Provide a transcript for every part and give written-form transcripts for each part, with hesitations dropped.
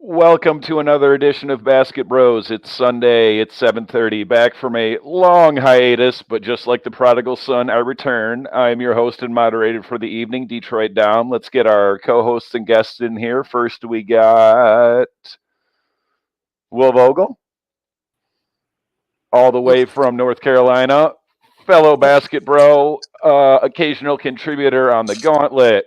Welcome to another edition of Basket Bros. It's Sunday, it's 7:30, back from a long hiatus, but just like the prodigal son, I return. I'm your host and moderator for the evening, Detroit Dom. Let's get our co-hosts and guests in here. First, we got Will Vogel, all the way from North Carolina, fellow basket bro, occasional contributor on the Gauntlet,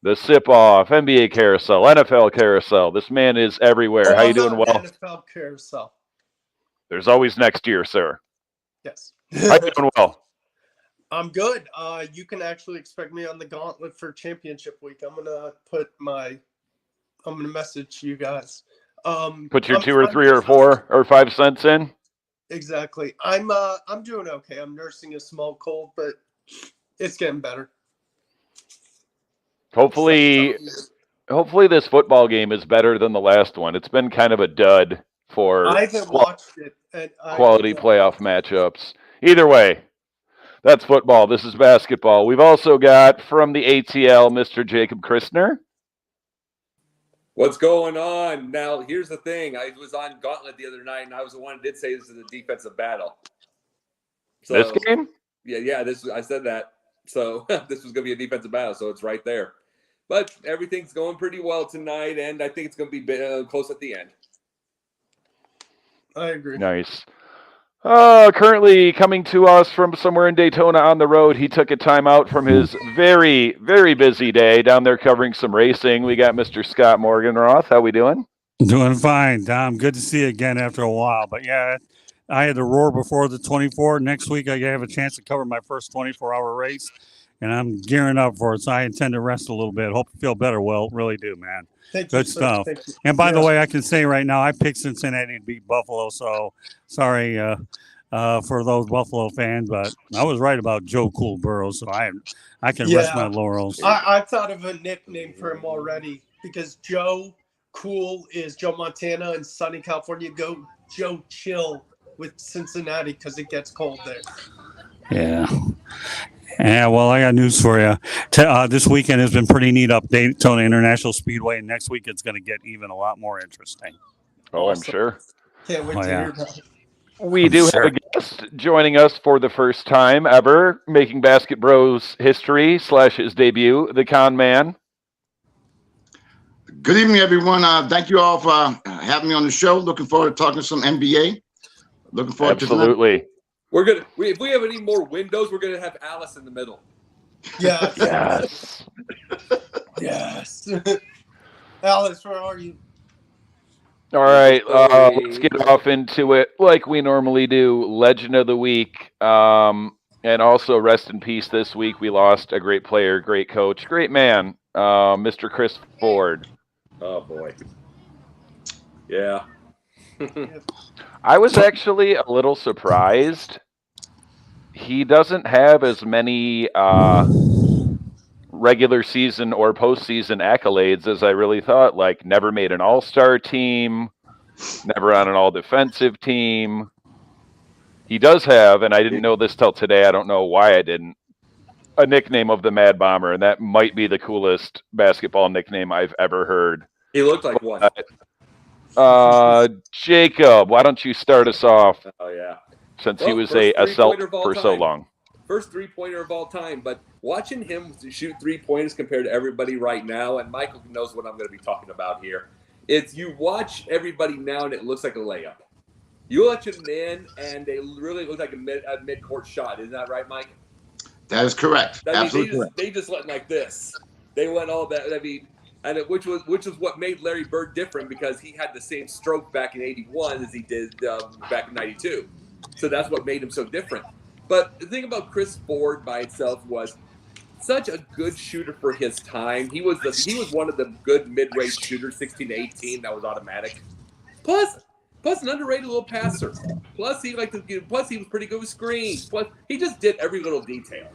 the Sip Off, NBA Carousel, NFL Carousel. This man is everywhere. How you doing, Will? NFL Carousel. There's always next year, sir. Yes. How you doing, Will? I'm good. You can actually expect me on the Gauntlet for championship week. I'm gonna message you guys. Put your 2 or 3 or 4 or 5 cents in. Exactly. I'm doing okay. I'm nursing a small cold, but it's getting better. Hopefully this football game is better than the last one. It's been kind of a dud for I haven't watched it. And quality playoff matchups. Either way, that's football. This is basketball. We've also got from the ATL, Mr. Jacob Christner. What's going on? Now, here's the thing. I was on Gauntlet the other night, and I was the one who did say this is a defensive battle. So, This game? Yeah. I said that. So this was going to be a defensive battle, so it's right there. But everything's going pretty well tonight, and I think it's going to be close at the end. I agree. Nice. Currently coming to us from somewhere in Daytona on the road. He took a time out from his very, very busy day down there covering some racing. We got Mr. Scott Morganroth. How we doing? Doing fine, Tom. Good to see you again after a while. But yeah, I had to roar before the 24. Next week, I have a chance to cover my first 24-hour race, and I'm gearing up for it. So I intend to rest a little bit. Hope you feel better, Will. Really do, man. Good stuff. And by the way, I can say right now, I picked Cincinnati to beat Buffalo. So sorry for those Buffalo fans, but I was right about Joe Cool Burrow. So I can rest my laurels. I thought of a nickname for him already because Joe Cool is Joe Montana and sunny California. Go Joe Chill with Cincinnati because it gets cold there. Yeah. Yeah, well, I got news for you. This weekend has been pretty neat up Daytona International Speedway, and next week it's going to get even a lot more interesting. Oh, I'm sure. Can't wait to hear about it. We do have a guest joining us for the first time ever, making Basket Bros history / his debut, the Con Man. Good evening, everyone. Thank you all for having me on the show. Looking forward to talking some NBA. Looking forward to Absolutely. We're gonna. If we have any more windows, we're gonna have Alice in the middle. Yes. Yes. Yes. Alice, where are you? All right, let's get off into it like we normally do. Legend of the week, and also rest in peace. This week we lost a great player, great coach, great man, Mr. Chris Ford. Oh boy. Yeah. I was actually a little surprised. He doesn't have as many regular season or postseason accolades as I really thought. Like, never made an all-star team, never on an all-defensive team. He does have, and I didn't know this till today, I don't know why I didn't, a nickname of the Mad Bomber, and that might be the coolest basketball nickname I've ever heard. He looked like one. Jacob, why don't you start us off? Oh, yeah. Since he was a Celt for so long. First three-pointer of all time, but watching him shoot three-pointers compared to everybody right now, and Michael knows what I'm going to be talking about here, it's you watch everybody now and it looks like a layup. You watch them in and they really look like a mid-court shot. Isn't that right, Mike? That is correct. Absolutely correct. They just went like this. They went all that. I mean, which was what made Larry Bird different because he had the same stroke back in '81 as he did back in '92. So that's what made him so different. But the thing about Chris Ford by itself was such a good shooter for his time. He was one of the good mid-range shooters, 16 to 18. That was automatic. Plus an underrated little passer. Plus he was pretty good with screens. Plus he just did every little detail.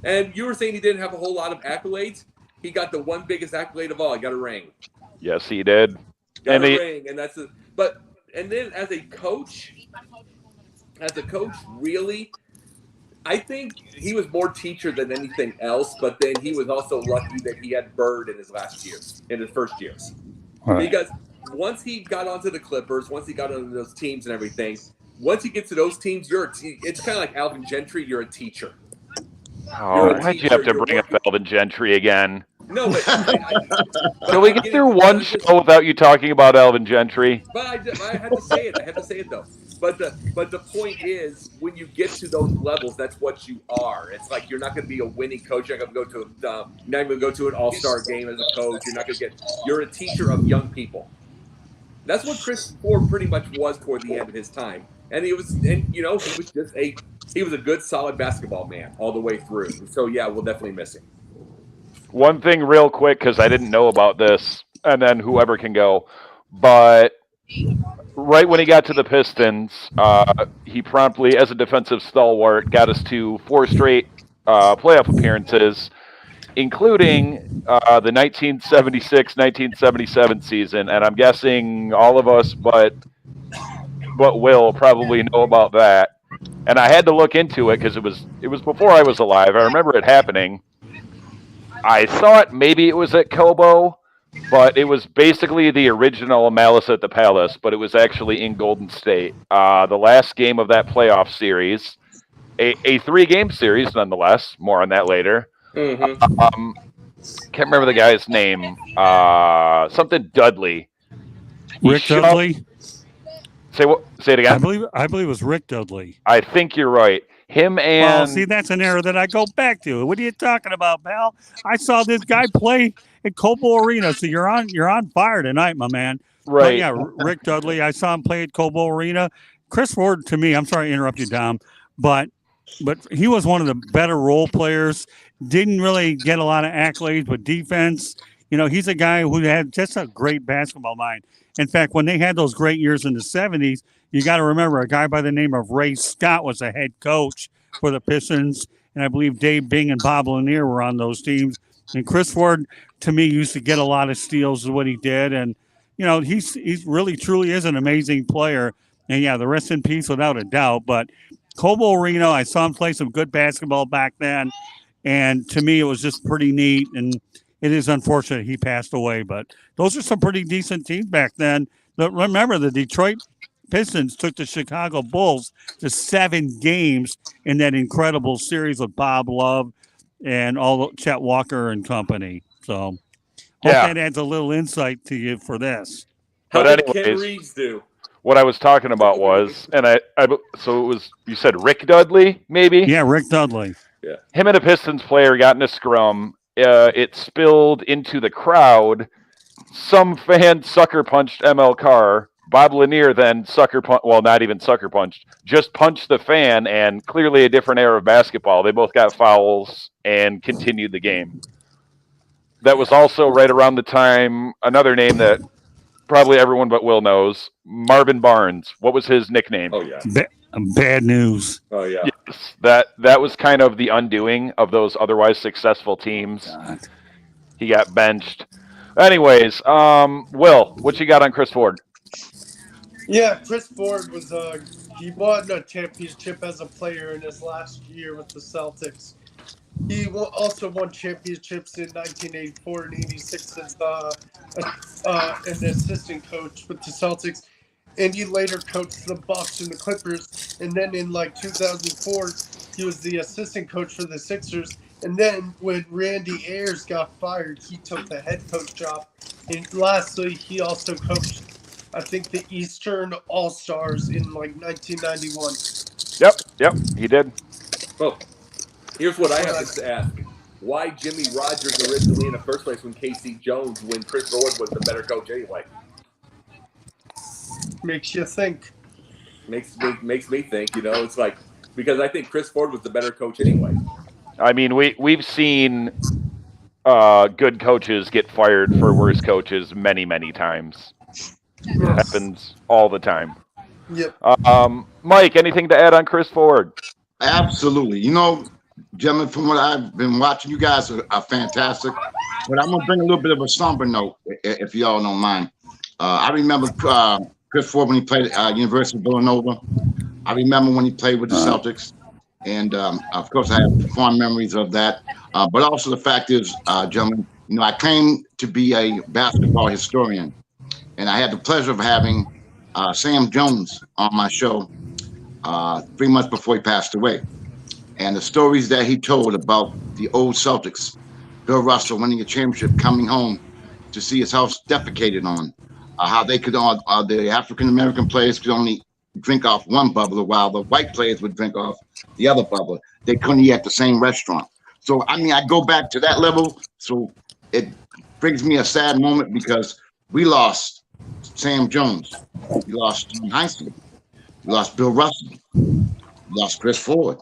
And you were saying he didn't have a whole lot of accolades. He got the one biggest accolade of all. He got a ring. Yes, he did. Got a ring, and that's and then as a coach, really, I think he was more teacher than anything else. But then he was also lucky that he had Bird in his first years, Right. because once he got onto the Clippers, once he got onto those teams and everything, once you get to those teams, it's kind of like Alvin Gentry. You're a teacher. Oh, why'd you have to bring up Alvin Gentry again? No, but can we get through one show without you talking about Alvin Gentry? But I had to say it. I had to say it though. But the point is, when you get to those levels, that's what you are. It's like you're not going to be a winning coach. You're not going to go to an all-star game as a coach. You're a teacher of young people. That's what Chris Ford pretty much was toward the end of his time. And he was a good, solid basketball man all the way through. So yeah, we'll definitely miss him. One thing real quick, because I didn't know about this, and then whoever can go, but right when he got to the Pistons, he promptly, as a defensive stalwart, got us to 4 straight playoff appearances, including the 1976-1977 season. And I'm guessing all of us but Will probably know about that. And I had to look into it because it was before I was alive. I remember it happening. I thought maybe it was at Cobo, but it was basically the original Malice at the Palace, but it was actually in Golden State. The last game of that playoff series, a 3-game series nonetheless. More on that later. Mm-hmm. Can't remember the guy's name. Something Dudley. Rick Dudley. Say it again. I believe it was Rick Dudley. I think you're right. Him and well, see, that's an error that I go back to. What are you talking about, pal? I saw this guy play at Cobo Arena, so you're on fire tonight, my man. Right. But yeah, Rick Dudley. I saw him play at Cobo Arena. Chris Ford, to me, I'm sorry to interrupt you, Dom, but he was one of the better role players. Didn't really get a lot of accolades, but defense. He's a guy who had just a great basketball mind. In fact, when they had those great years in the 70s, you got to remember a guy by the name of Ray Scott was a head coach for the Pistons, and I believe Dave Bing and Bob Lanier were on those teams. And Chris Ford, to me, used to get a lot of steals is what he did, and he's really truly is an amazing player. And yeah, the rest in peace without a doubt. But Cobo Arena, I saw him play some good basketball back then, and to me, it was just pretty neat. And it is unfortunate he passed away, but those are some pretty decent teams back then. Remember, the Detroit Pistons took the Chicago Bulls to 7 games in that incredible series with Bob Love and all Chet Walker and company. So hope that adds a little insight to you for this. How did Ken Reeves do? What I was talking about was, so it was, you said Rick Dudley, maybe? Yeah, Rick Dudley. Yeah. Him and a Pistons player got in a scrum. It spilled into the crowd. Some fan sucker punched ML Carr. Bob Lanier then not even sucker punched, just punched the fan, and clearly a different era of basketball. They both got fouls and continued the game. That was also right around the time, another name that probably everyone but Will knows, Marvin Barnes. What was his nickname? Oh, yeah. Bad news. Oh, yeah. Yes, that was kind of the undoing of those otherwise successful teams. God. He got benched. Anyways, Will, what you got on Chris Ford? Yeah, Chris Ford was he won a championship as a player in his last year with the Celtics. He also won championships in 1984 and 86 as an assistant coach with the Celtics. And he later coached the Bucks and the Clippers. And then in 2004, he was the assistant coach for the Sixers. And then when Randy Ayers got fired, he took the head coach job. And lastly, he also coached, I think, the Eastern All-Stars in 1991. Yep, he did. Well, here's what I have to ask. Why Jimmy Rogers originally in the first place when Casey Jones, when Chris Ford was the better coach anyway? Makes you think. Makes me think, it's like because I think Chris Ford was the better coach anyway. I mean, we've seen good coaches get fired for worse coaches many, many times. It happens all the time. Yep. Mike, anything to add on Chris Ford? Absolutely. You know, gentlemen, from what I've been watching, you guys are fantastic. But I'm gonna bring a little bit of a somber note, if y'all don't mind. I remember Chris Ford when he played at University of Villanova. I remember when he played with the Celtics, and of course, I have fond memories of that. But also the fact is, gentlemen, you know, I claim to be a basketball historian, and I had the pleasure of having Sam Jones on my show 3 months before he passed away. And the stories that he told about the old Celtics, Bill Russell winning a championship, coming home to see his house defecated on, how they could, the African-American players could only drink off one bubbler while the white players would drink off the other bubbler. They couldn't eat at the same restaurant. So, I mean, I go back to that level. So it brings me a sad moment because we lost Sam Jones. We lost Tom Heinsohn. We lost Bill Russell. We lost Chris Ford.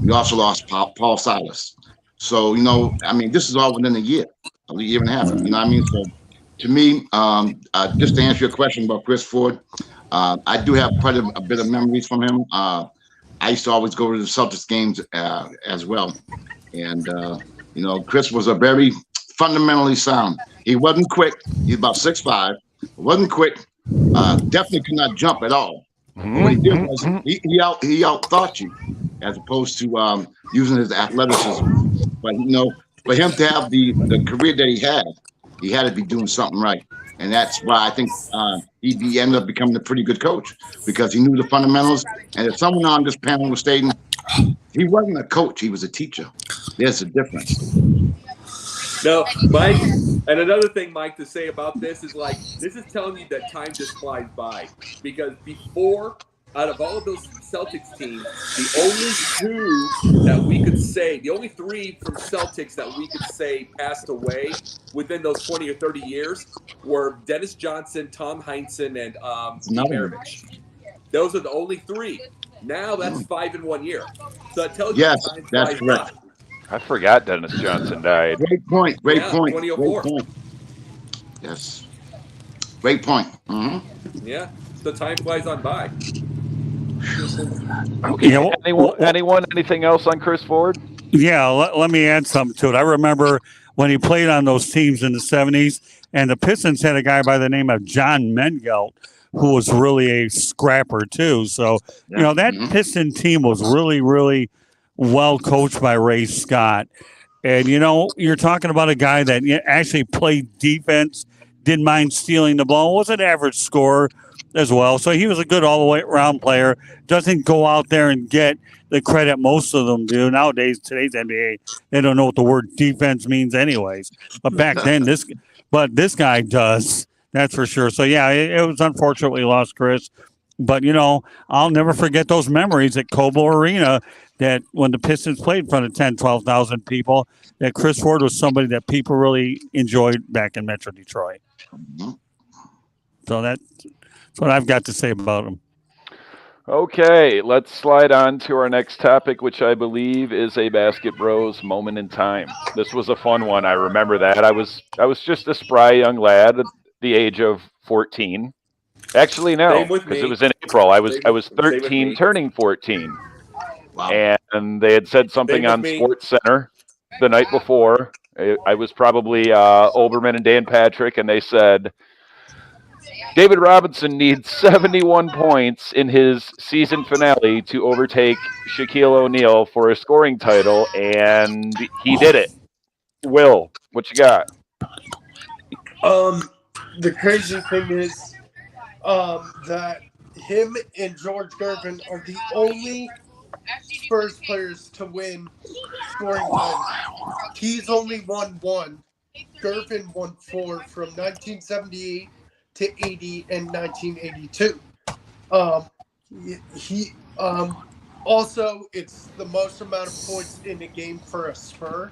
We also lost Paul Silas. So, you know, I mean, this is all within a year and a half. You know what I mean? So, to me, just to answer your question about Chris Ford, I do have quite a bit of memories from him. I used to always go to the Celtics games as well. And, you know, Chris was a very fundamentally sound. He wasn't quick. He's about 6'5". Wasn't quick. Definitely could not jump at all. What he did was he out-thought you as opposed to using his athleticism. But, you know, for him to have the career that he had to be doing something right. And that's why I think he ended up becoming a pretty good coach because he knew the fundamentals. And if someone on this panel was stating he wasn't a coach, he was a teacher. There's a difference. No, Mike, and another thing, Mike, to say about this is like, this is telling you that time just flies by. Because before, out of all of those Celtics teams, the only two that we could say, the only three from Celtics that we could say passed away within those 20 or 30 years were Dennis Johnson, Tom Heinsohn, and Steve Maravich. Those are the only three. Now that's 5 in 1 year. So it tells you that time flies by. I forgot Dennis Johnson died. Great point. Great point. 2004. Great point. Yes. Great point. Yeah. So time flies on by. Okay. Yeah, anyone? Anything else on Chris Ford? Yeah, let me add something to it. I remember when he played on those teams in the 70s, and the Pistons had a guy by the name of John Mengelt, who was really a scrapper too. So, you know, that Piston team was really, really well coached by Ray Scott. And, you know, you're talking about a guy that actually played defense, didn't mind stealing the ball, was an average scorer as well. So he was a good all-the-way around player. Doesn't go out there and get the credit most of them do. Nowadays, today's NBA, they don't know what the word defense means anyways. But back then, this guy does. That's for sure. So, yeah, it was unfortunate we lost Chris. But, you know, I'll never forget those memories at Cobo Arena that when the Pistons played in front of 10, 12,000 people, that Chris Ford was somebody that people really enjoyed back in Metro Detroit. So that's what I've got to say about him. Okay, let's slide on to our next topic, which I believe is a Basketbros Moment in Time. This was a fun one. I remember that. I was just a spry young lad at the age of 14. Actually, no, because it was in April. I was 13, turning 14. Wow. And they had said something on Sports Center the night before. I was probably Olbermann and Dan Patrick, and they said, David Robinson needs 71 points in his season finale to overtake Shaquille O'Neal for a scoring title, and he did it. Will, what you got? The crazy thing is that him and George Gervin are the only Spurs players to win scoring titles. He's only won 1. Gervin won 4 from 1978 to 80 and 1982. Also, it's the most amount of points in a game for a Spur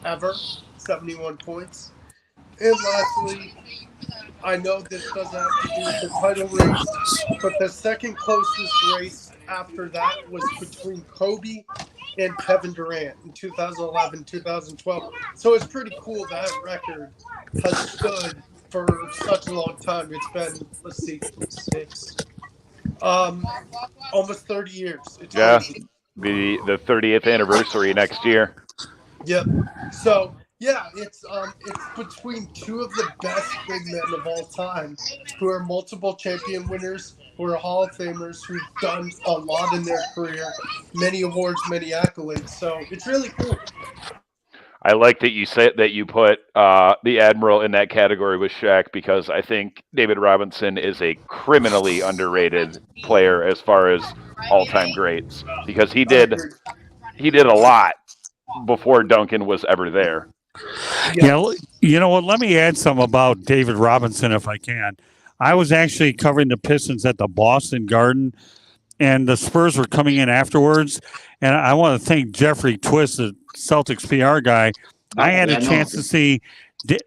ever, 71 points. And lastly, I know this doesn't have to do with the title race, but the second closest race after that was between Kobe and Kevin Durant in 2011, 2012. So it's pretty cool that record has stood for such a long time. It's been, let's see, almost 30 years. It's Yeah. crazy. Be the 30th anniversary next year. Yep. So yeah, it's between two of the best big men of all time, who are multiple champion winners, who are Hall of Famers, who've done a lot in their career, many awards, many accolades. So it's really cool. I like that you said that you put the Admiral in that category with Shaq, because I think David Robinson is a criminally underrated player as far as all-time greats, because he did a lot before Duncan was ever there. Yeah, you know what? Let me add some about David Robinson if I can. I was actually covering the Pistons at the Boston Garden, and the Spurs were coming in afterwards. And I want to thank Jeffrey Twist, the Celtics PR guy. I had a chance to see. Do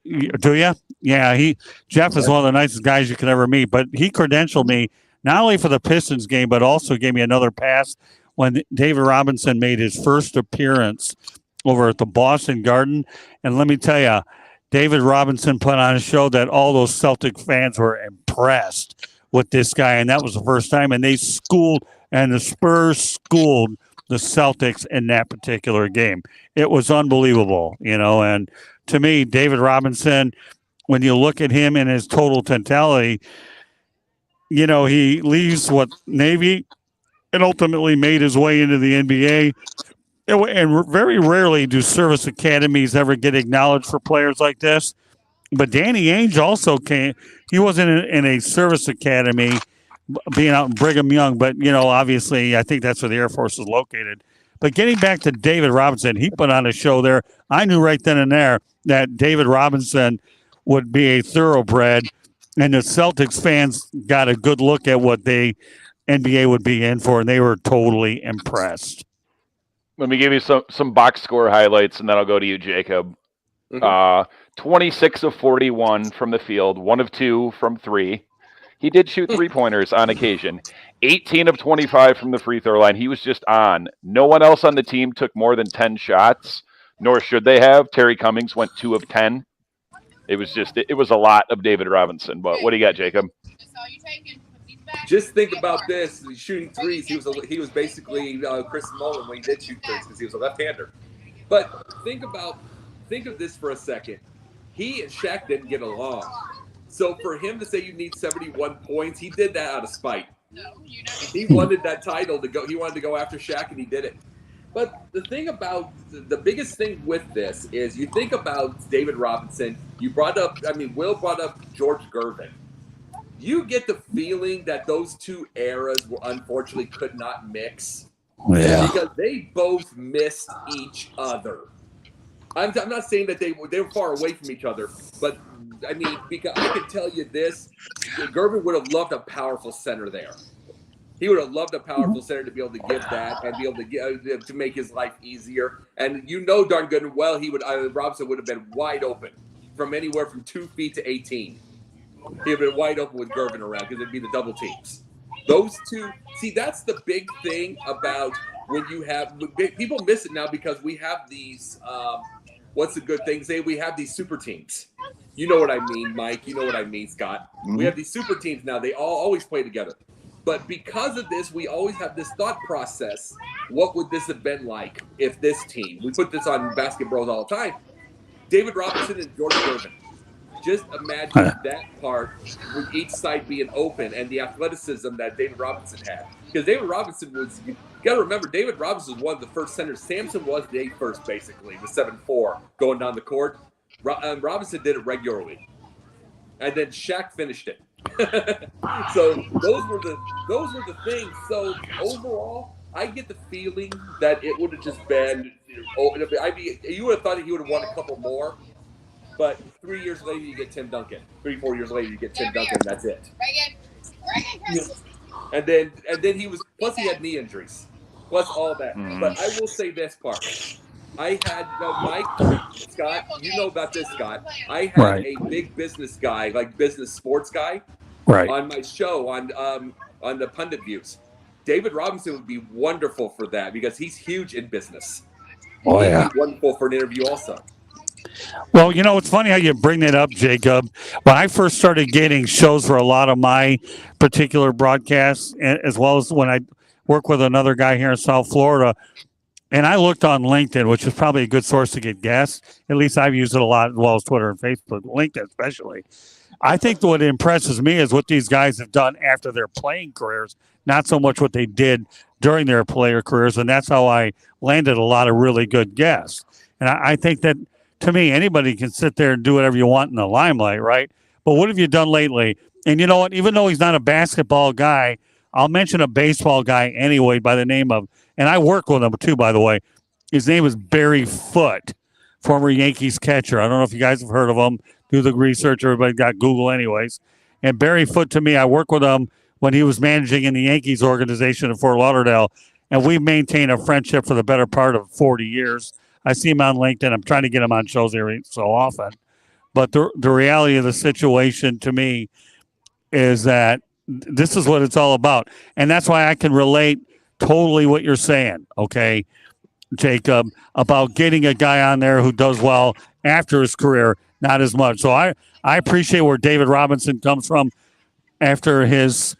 you? Yeah, Jeff is one of the nicest guys you could ever meet. But he credentialed me not only for the Pistons game, but also gave me another pass when David Robinson made his first appearance over at the Boston Garden. And let me tell you, David Robinson put on a show that all those Celtic fans were impressed with this guy. And that was the first time. And the Spurs schooled the Celtics in that particular game. It was unbelievable, and to me, David Robinson, when you look at him in his total totality, he leaves Navy and ultimately made his way into the NBA. And very rarely do service academies ever get acknowledged for players like this. But Danny Ainge also came. He wasn't in a service academy being out in Brigham Young, but, obviously I think that's where the Air Force is located. But getting back to David Robinson, he put on a show there. I knew right then and there that David Robinson would be a thoroughbred, and the Celtics fans got a good look at what the NBA would be in for, and they were totally impressed. Let me give you some box score highlights, and then I'll go to you, Jacob. 26 of 41 from the field, 1 of 2 from 3. He did shoot three-pointers on occasion. 18 of 25 from the free throw line. He was just on. No one else on the team took more than 10 shots, nor should they have. Terry Cummings went 2 of 10. It was a lot of David Robinson. But what do you got, Jacob? Just think about this: shooting threes. He was basically Chris Mullin when he did shoot threes because he was a left-hander. But think of this for a second. He and Shaq didn't get along, so for him to say you need 71 points, he did that out of spite. He wanted that title to go. He wanted to go after Shaq, and he did it. But the thing about the biggest thing with this is you think about David Robinson. Will brought up George Gervin. You get the feeling that those two eras unfortunately could not mix. Yeah. Because they both missed each other. I'm not saying that they were far away from each other, but I mean, because I can tell you this, Gervin would have loved a powerful center there. He would have loved a powerful center to be able to give that and be able to to make his life easier. And darn good and well, Robinson would have been wide open from anywhere from 2 feet to 18. He'd have been wide open with Gervin around because it'd be the double teams. Those two, see, that's the big thing about when you have people miss it now because we have these. What's the good thing? Say we have these super teams. You know what I mean, Mike. You know what I mean, Scott. Mm-hmm. We have these super teams now. They all always play together. But because of this, we always have this thought process. What would this have been like if this team? We put this on Basketbros all the time. David Robinson and George Gervin. Just imagine that part with each side being open and the athleticism that David Robinson had. Because David Robinson was, you got to remember, David Robinson was one of the first centers. Samson was the first, basically, the 7'4", going down the court. Robinson did it regularly. And then Shaq finished it. So those were the things. So overall, I get the feeling that it would have just been, you would have thought that he would have won a couple more. But 3 years later, you get Tim Duncan. 3-4 years later, you get Tim Duncan, and that's it. And then he was, plus he had knee injuries, plus all that. But I will say this part. I had, Mike, Scott, you know about this, Scott. I had a big business guy, like business sports guy, on my show on the Pundit Views. David Robinson would be wonderful for that because he's huge in business. Oh, He'd yeah. be wonderful for an interview also. Well, it's funny how you bring that up, Jacob. When I first started getting shows for a lot of my particular broadcasts, as well as when I work with another guy here in South Florida, and I looked on LinkedIn, which is probably a good source to get guests. At least I've used it a lot, as well as Twitter and Facebook, LinkedIn especially. I think what impresses me is what these guys have done after their playing careers, not so much what they did during their player careers. And that's how I landed a lot of really good guests. And I think that, to me, anybody can sit there and do whatever you want in the limelight, right? But what have you done lately? And you know what? Even though he's not a basketball guy, I'll mention a baseball guy anyway by the name of, and I work with him too, by the way. His name is Barry Foote, former Yankees catcher. I don't know if you guys have heard of him. Do the research. Everybody got Google anyways. And Barry Foote, to me, I worked with him when he was managing in the Yankees organization in Fort Lauderdale. And we've maintained a friendship for the better part of 40 years. I see him on LinkedIn. I'm trying to get him on shows every so often. But the reality of the situation to me is that this is what it's all about. And that's why I can relate totally what you're saying, okay, Jacob, about getting a guy on there who does well after his career, not as much. So I appreciate where David Robinson comes from after his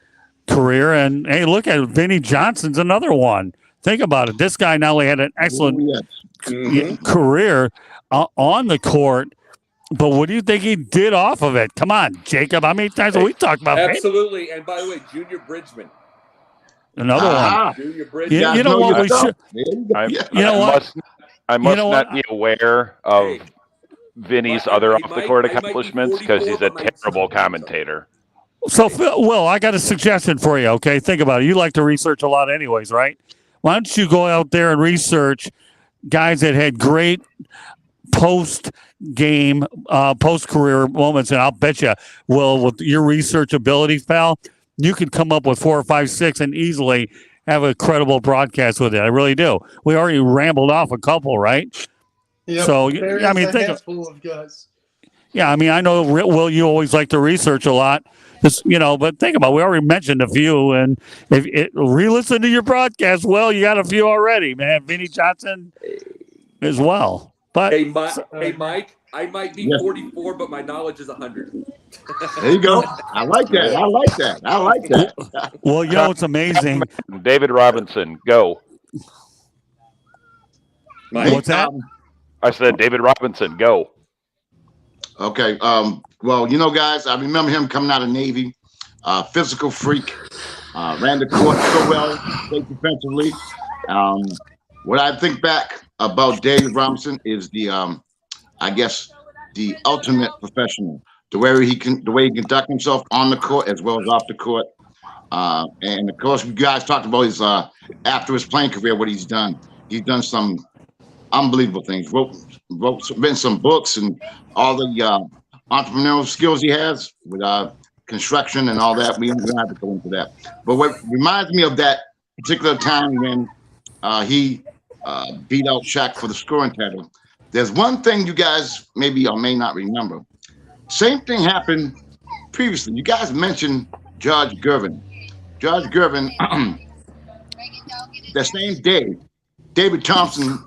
career. And, hey, look at it. Vinny Johnson's another one. Think about it. This guy not only had an excellent career on the court, but what do you think he did off of it? Come on, Jacob. How many times have we talked about that? Absolutely. And by the way, Junior Bridgman. Another one. Junior Bridgman. You know what we should. I must not be aware of Vinny's other off-the-court accomplishments because he's a terrible commentator. So, Will, I got a suggestion for you, okay? Think about it. You like to research a lot anyways, right? Why don't you go out there and research guys that had great post-game, post-career moments, and I'll bet you, Will, with your research abilities, pal, you could come up with 4 or 5, 6 and easily have a credible broadcast with it. I really do. We already rambled off a couple, right? Yep. So, I mean, think handful of guys. Yeah, I mean, I know, Will, you always like to research a lot. Just, but think about it. We already mentioned a few, and if re-listen to your broadcast, well, you got a few already, man. Vinny Johnson as well. But hey, Mike, I might be 44, but my knowledge is 100. There you go. I like that. Well, it's amazing. David Robinson, go. Mike, what's that? I said David Robinson, go. Okay. Well, guys, I remember him coming out of Navy, physical freak, ran the court so well, played defensively. What I think back about David Robinson is the ultimate professional. The way he conduct himself on the court as well as off the court. And of course, you guys talked about his after his playing career, what he's done. He's done some unbelievable things. Written some books and all the entrepreneurial skills he has with construction and all that. We don't have to go into that. But what reminds me of that particular time when he beat out Shaq for the scoring title, there's one thing you guys maybe or may not remember. Same thing happened previously. You guys mentioned George Gervin. George Gervin, the same day, David Thompson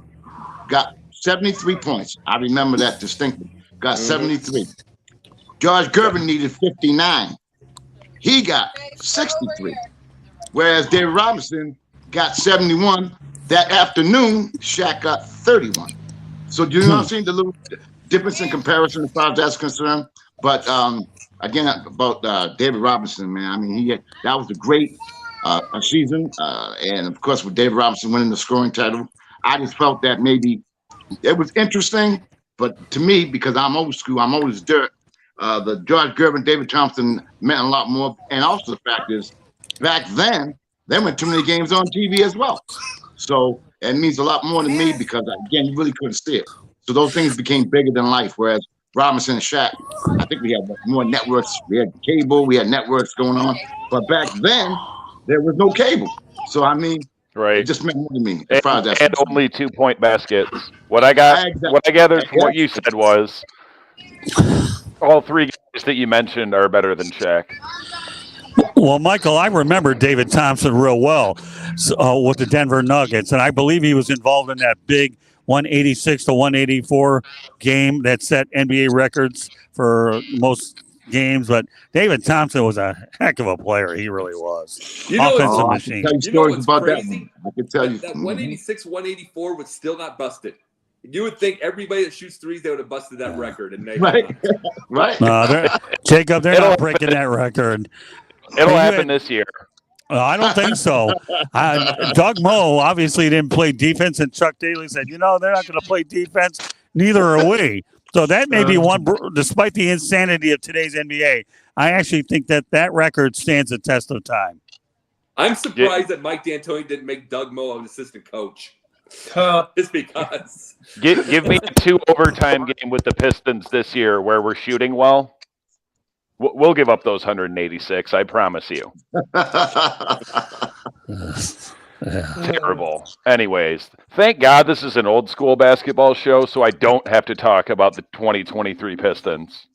got 73 points. I remember that distinctly. Got 73. George Gervin needed 59. He got 63. Whereas David Robinson got 71. That afternoon, Shaq got 31. So do you know what I'm saying? The little difference in comparison as far as that's concerned. But again, about David Robinson, man, I mean, that was a great season. And of course, with David Robinson winning the scoring title, I just felt that maybe it was interesting. But to me, because I'm old school, I'm old as dirt, the George Gervin, David Thompson meant a lot more. And also the fact is, back then, there weren't too many games on TV as well. So it means a lot more to me because, again, you really couldn't see it. So those things became bigger than life, whereas Robinson and Shaq, I think we had more networks. We had cable, we had networks going on. But back then, there was no cable. So, I mean, right. It just meant more to me. As far as that's and only 2-point baskets. What I gathered from what you said was all three guys that you mentioned are better than Shaq. Well, Michael, I remember David Thompson real well with the Denver Nuggets, and I believe he was involved in that big 186 to 184 game that set NBA records for most games. But David Thompson was a heck of a player. He really was. You know, Offensive I machine. can tell you You know stories what's about crazy? that one. I can tell you. That 186, 184 was still not busted. You would think everybody that shoots threes, they would have busted that record, and they Right. have not. Right. Jacob, they're It'll not breaking that record. It'll Hey, you happen had- this year. I don't think so. Doug Moe obviously didn't play defense, and Chuck Daly said, they're not going to play defense. Neither are we. So that may be one, despite the insanity of today's NBA, I actually think that record stands the test of time. I'm surprised that Mike D'Antoni didn't make Doug Moe an assistant coach. Just because. Give me a 2 overtime game with the Pistons this year where we're shooting well. We'll give up those 186. I promise you. Terrible. Anyways, thank God this is an old school basketball show, so I don't have to talk about the 2023 Pistons.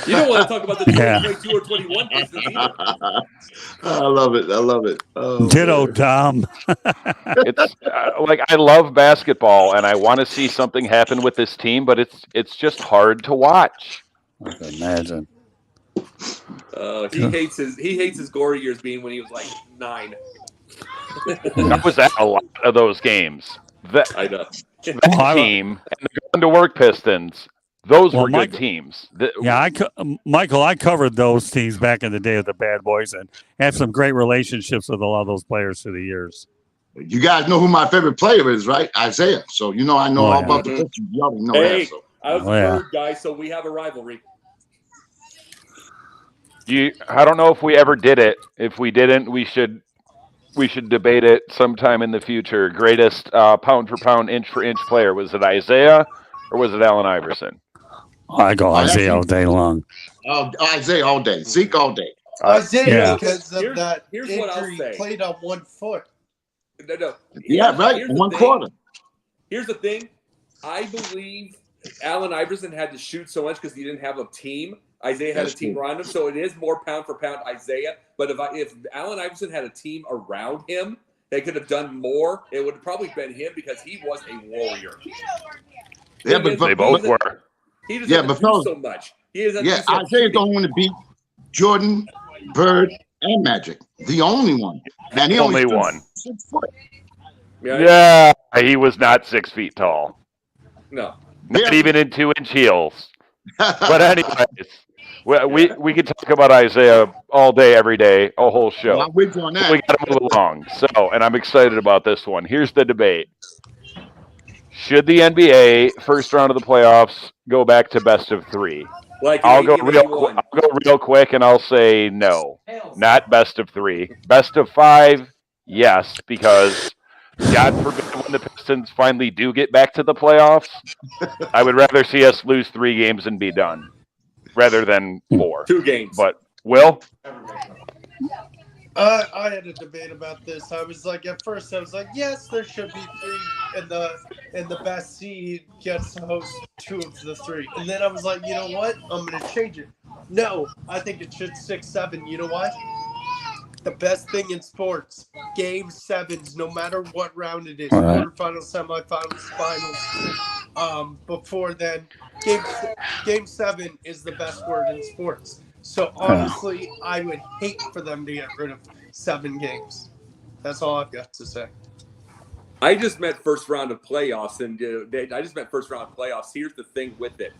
You don't want to talk about the 2022 or 21 Pistons either. I love it. I love it. Oh, Ditto, man. Dom. It's like I love basketball and I want to see something happen with this team, but it's just hard to watch. I can imagine. He hates his glory years being when he was like 9. I was at a lot of those games. I know. That team and the Going to Work Pistons, those were good teams. Michael, I covered those teams back in the day with the Bad Boys and have some great relationships with a lot of those players through the years. You guys know who my favorite player is, right? Isaiah. So you know I know all about the Pistons. You already know that. So. I was a third guy, so we have a rivalry. I don't know if we ever did it. If we didn't, we should debate it sometime in the future. Greatest pound for pound, inch for inch player. Was it Isaiah or was it Allen Iverson? I go Isaiah all day long. Oh, Isaiah all day. Zeke all day. Isaiah, because of that here's injury, what I'll say. played on 1 foot. No. Yeah, right. 1 quarter. Here's the thing. I believe Allen Iverson had to shoot so much because he didn't have a team. Isaiah had a team around him, so it is more pound for pound Isaiah. But if Allen Iverson had a team around him, they could have done more. It would have probably been him because he was a warrior. Yeah, but they both were. He doesn't do so much. Isaiah's the only one to beat Jordan, Bird, and Magic. The only one. Man, he only one. 6 foot. Yeah, he was not 6 feet tall. No. Not even in 2-inch heels. But anyways, we could talk about Isaiah all day, every day, a whole show. Well, I'm with you on that. We got to move along. And I'm excited about this one. Here's the debate. Should the NBA first round of the playoffs go back to best of 3? I'll go real quick and I'll say no. Not best of 3. Best of 5, yes, because God forbid when the Pistons finally do get back to the playoffs, I would rather see us lose 3 games and be done rather than 4. 2 games. But Will? I had a debate about this. At first I was like, yes, there should be 3, and the best seed gets to host 2 of the 3. And then I was like, you know what? I'm gonna change it. No, I think it should 6-7. You know why? The best thing in sports, game 7s, no matter what round it is, quarterfinals, semifinals, finals. Before then, game 7 is the best word in sports. So honestly, I would hate for them to get rid of 7 games. That's all I've got to say. I just meant first round of playoffs, and Here's the thing with it.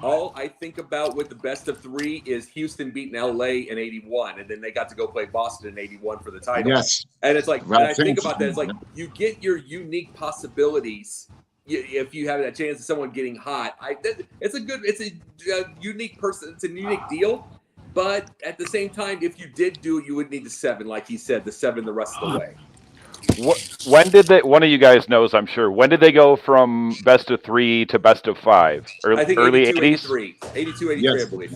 All I think about with the best of 3 is Houston beating LA in 81, and then they got to go play Boston in 81 for the title. Yes. And it's like, and I think about that, it's like you get your unique possibilities if you have that chance of someone getting hot. It's a unique person. It's a unique deal. But at the same time, if you did do it, you would need the 7, like he said, the 7 the rest of the way. When did they? One of you guys knows, I'm sure. When did they go from best of 3 to best of 5? I think early 82, 80s? 83. 82, 83, Yes. I believe.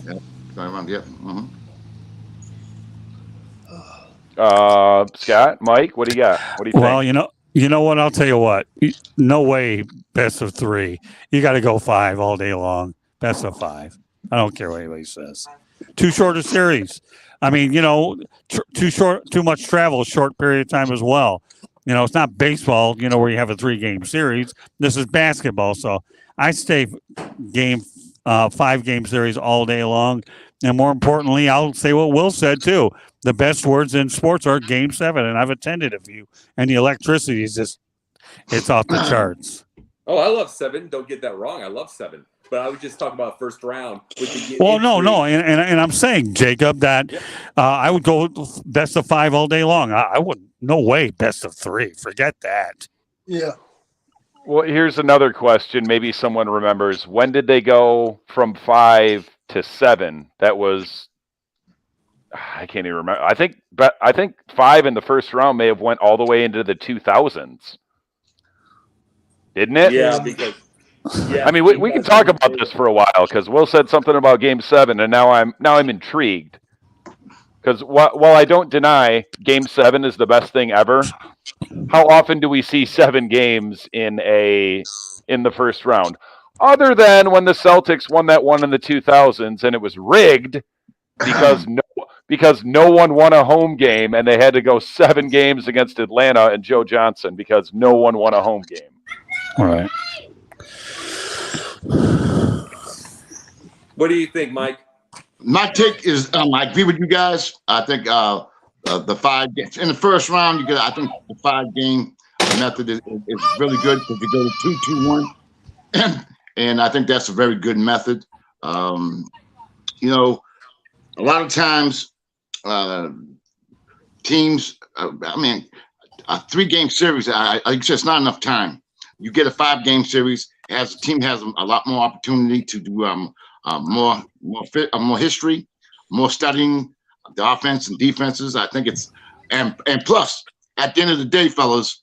Scott, Mike, what do you got? What do you think? Well, you know what? I'll tell you what. No way best of 3. You got to go 5 all day long. Best of 5. I don't care what anybody says. Too short a series. I mean, too much travel, short period of time as well. It's not baseball, where you have a 3-game series. This is basketball. So I stay 5-game series all day long. And more importantly, I'll say what Will said too. The best words in sports are Game 7, and I've attended a few. And the electricity is it's off the charts. Oh, I love 7. Don't get that wrong. I love 7. But I was just talking about first round. No. And I'm saying, Jacob, that I would go best of 5 all day long. I wouldn't. No way, best of 3. Forget that. Yeah. Well, here's another question. Maybe someone remembers. When did they go from 5 to 7? That was, I can't even remember. I think 5 in the first round may have went all the way into the 2000s. Didn't it? Yeah, because. Yeah, I mean, we can talk about this for a while because Will said something about Game 7, and now I'm intrigued. Because while I don't deny Game 7 is the best thing ever, how often do we see 7 games in the first round? Other than when the Celtics won that one in the 2000s, and it was rigged because no one won a home game, and they had to go 7 games against Atlanta and Joe Johnson because no one won a home game. All right. What do you think, Mike? My take is I agree with you guys. I think the 5 games in the first round, I think the 5-game method is really good because you go to 2-2-1, and I think that's a very good method. A lot of times teams, a 3-game series, it's just not enough time. You get a 5-game series, the team has a lot more opportunity to do more history, more studying the offense and defenses. I think it's and plus at the end of the day, fellas,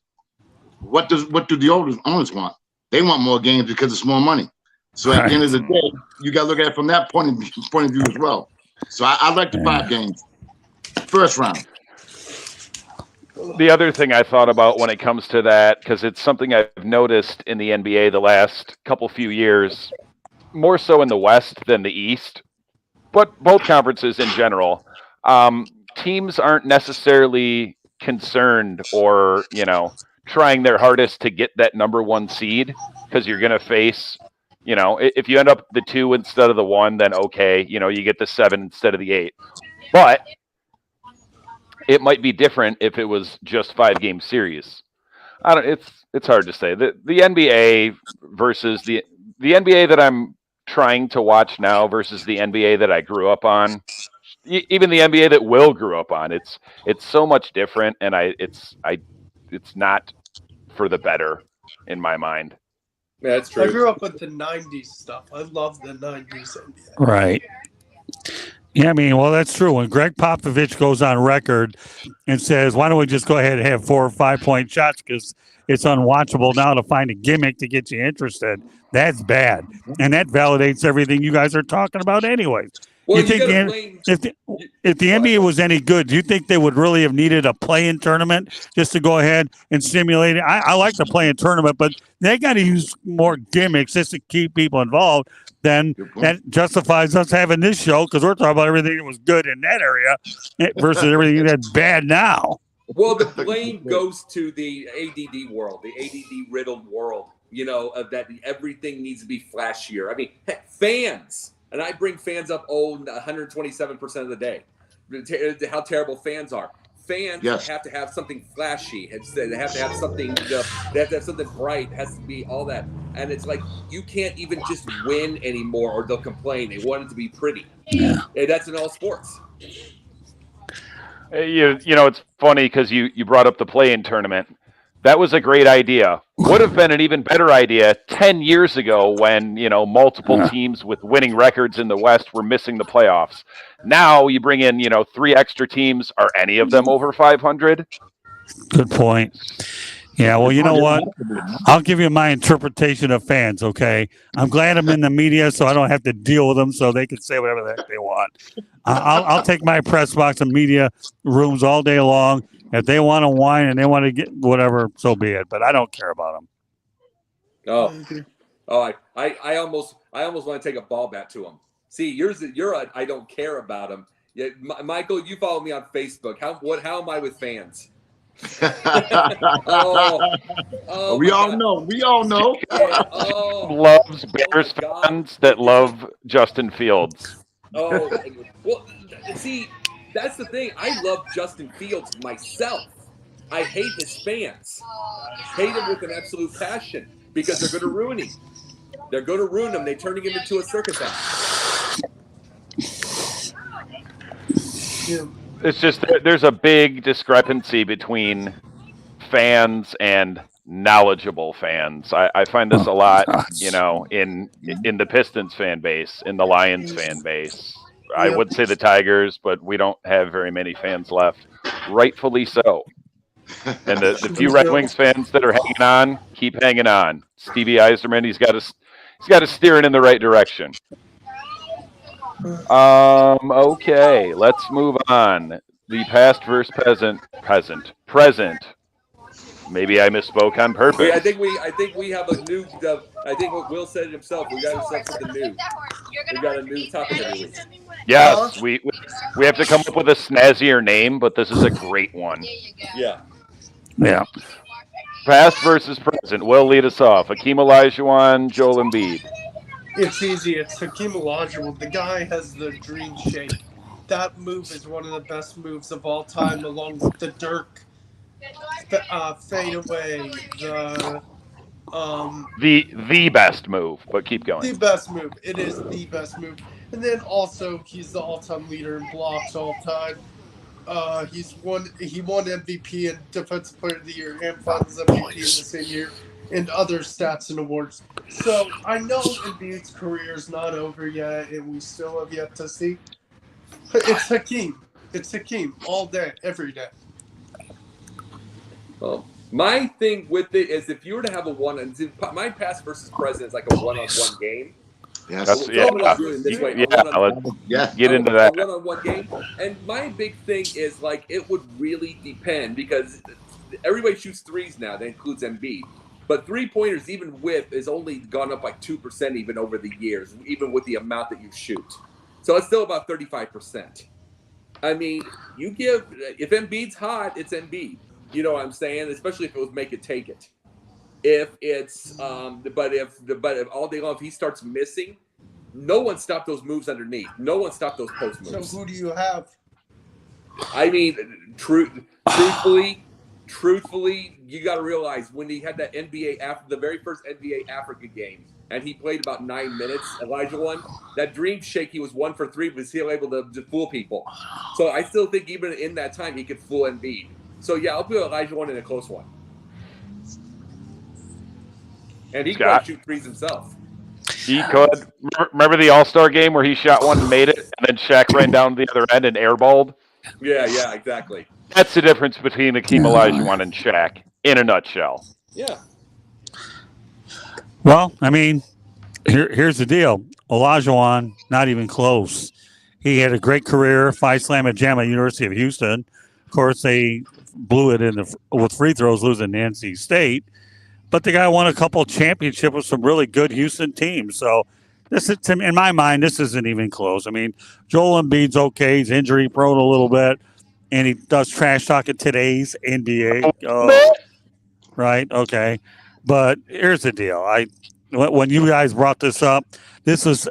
what do the owners want? They want more games because it's more money. So at the end of the day, you got to look at it from that point of view as well. So I like the 5 games, first round. The other thing I thought about when it comes to that, because it's something I've noticed in the NBA the last few years, more so in the West than the East, but both conferences in general, teams aren't necessarily concerned or, trying their hardest to get that number 1 seed because you're going to face, if you end up the 2 instead of the 1, then okay, you get the 7 instead of the 8. But it might be different if it was just 5-game series. It's hard to say. The NBA versus the NBA that I'm trying to watch now versus the NBA that I grew up on, even the NBA that Will grew up on, it's so much different, and it's not for the better in my mind. Yeah, that's true. I grew up with the 90s stuff. I love the 90s NBA. Right. Yeah, that's true. When Greg Popovich goes on record and says, why don't we just go ahead and have 4 or 5-point shots because it's unwatchable now to find a gimmick to get you interested, that's bad. And that validates everything you guys are talking about anyway. Well, if the NBA was any good, do you think they would really have needed a play-in tournament just to go ahead and stimulate it? I like the play-in tournament, but they got to use more gimmicks just to keep people involved. Then that justifies us having this show because we're talking about everything that was good in that area versus everything that's bad now. Well, the blame goes to the ADD world, the ADD riddled world, of that everything needs to be flashier. I mean, heck, fans. And I bring fans up 127% of the day. How terrible fans are. Fans have to have something flashy. They have to have something. They have to have something bright. It has to be all that. And it's like you can't even just win anymore, or they'll complain. They want it to be pretty. Yeah, and that's in all sports. It's funny because you brought up the play-in tournament. That was a great idea. Would have been an even better idea 10 years ago when, multiple teams with winning records in the West were missing the playoffs. Now you bring in, 3 extra teams. Are any of them over 500? Good point. Yeah, well, you know what? I'll give you my interpretation of fans, okay? I'm glad I'm in the media so I don't have to deal with them so they can say whatever the heck they want. I'll take my press box and media rooms all day long. If they want to whine and they want to get whatever, so be it. But I don't care about them. I almost want to take a ball bat to them. See, you're I don't care about them. Yeah, Michael, you follow me on Facebook. How am I with fans? Oh, we all know. We all know. Yeah, Loves Bears fans that love Justin Fields. Oh, well, see, that's the thing. I love Justin Fields myself. I hate his fans. Hate him with an absolute passion because they're going to ruin him. They're going to ruin him. They turn him into a circus act. It's just there's a big discrepancy between fans and knowledgeable fans. I find this a lot, in the Pistons fan base, in the Lions fan base. I would say the Tigers, but we don't have very many fans left. Rightfully so. And the few Red Wings fans that are hanging on, keep hanging on. Stevie Yzerman, he's got to steer it in the right direction. Okay, let's move on. The past versus present. Maybe I misspoke on purpose. I think we have a new. I think what Will said it himself. We got ourselves something new. We got a new topic every week. Yes, we have to come up with a snazzier name, but this is a great one. Yeah. Yeah. Past versus present. Will lead us off. Hakeem Olajuwon, Joel Embiid. It's easy. It's Hakeem Olajuwon. The guy has the dream shake. That move is one of the best moves of all time, along with the Dirk fadeaway. The best move, but keep going. The best move. It is the best move. And then also, he's the all-time leader in blocks all time. He won MVP and Defensive Player of the Year and Finals MVP in the same year, and other stats and awards. So I know Embiid's career is not over yet, and we still have yet to see. It's Hakeem. It's Hakeem all day, every day. Well, my thing with it is if you were to have my past versus present is like a one-on-one game. Yes. Let's get into that. A one-on-one game. And my big thing is, like, it would really depend because everybody shoots threes now. That includes Embiid. But three-pointers, even with, is only gone up like 2% even over the years, even with the amount that you shoot. So it's still about 35%. I mean, if Embiid's hot, it's Embiid. You know what I'm saying? Especially if it was make it, take it. If it's, but if all day long, if he starts missing, no one stopped those moves underneath. No one stopped those post moves. So who do you have? I mean, truthfully, you got to realize when he had that the very first NBA Africa game, and he played about 9 minutes, Olajuwon, that dream shake, he was 1 for 3, but still able to fool people. So I still think even in that time, he could fool Embiid. So yeah, I'll put Olajuwon in a close one. And he could shoot threes himself. He could. Remember the All-Star game where he shot one and made it, and then Shaq ran down the other end and airballed? Yeah, exactly. That's the difference between Hakeem Olajuwon and Shaq, in a nutshell. Yeah. Well, I mean, here's the deal. Olajuwon, not even close. He had a great career, 5-slam at JAM at University of Houston. Of course, they blew it with free throws, losing to NC State. But the guy won a couple of championships with some really good Houston teams. So, in my mind, this isn't even close. I mean, Joel Embiid's okay. He's injury prone a little bit, and he does trash talk in today's NBA. Right? Okay. But here's the deal. When you guys brought this up, this was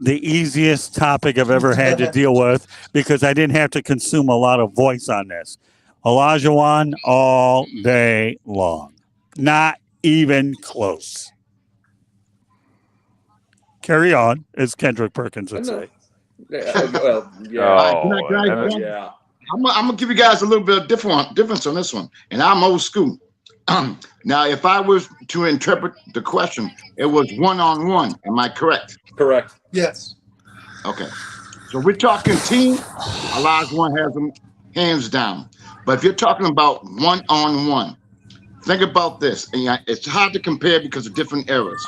the easiest topic I've ever had to deal with because I didn't have to consume a lot of voice on this. Olajuwon all day long. Not even close. Carry on, as Kendrick Perkins would say. Well, yeah. I'm gonna give you guys a little bit of difference on this one, and I'm old school. Now, if I was to interpret the question, it was one-on-one. Am I correct? Correct. Yes. Okay. So we're talking team. Olajuwon has them hands down. But if you're talking about one-on-one, think about this. And it's hard to compare because of different eras.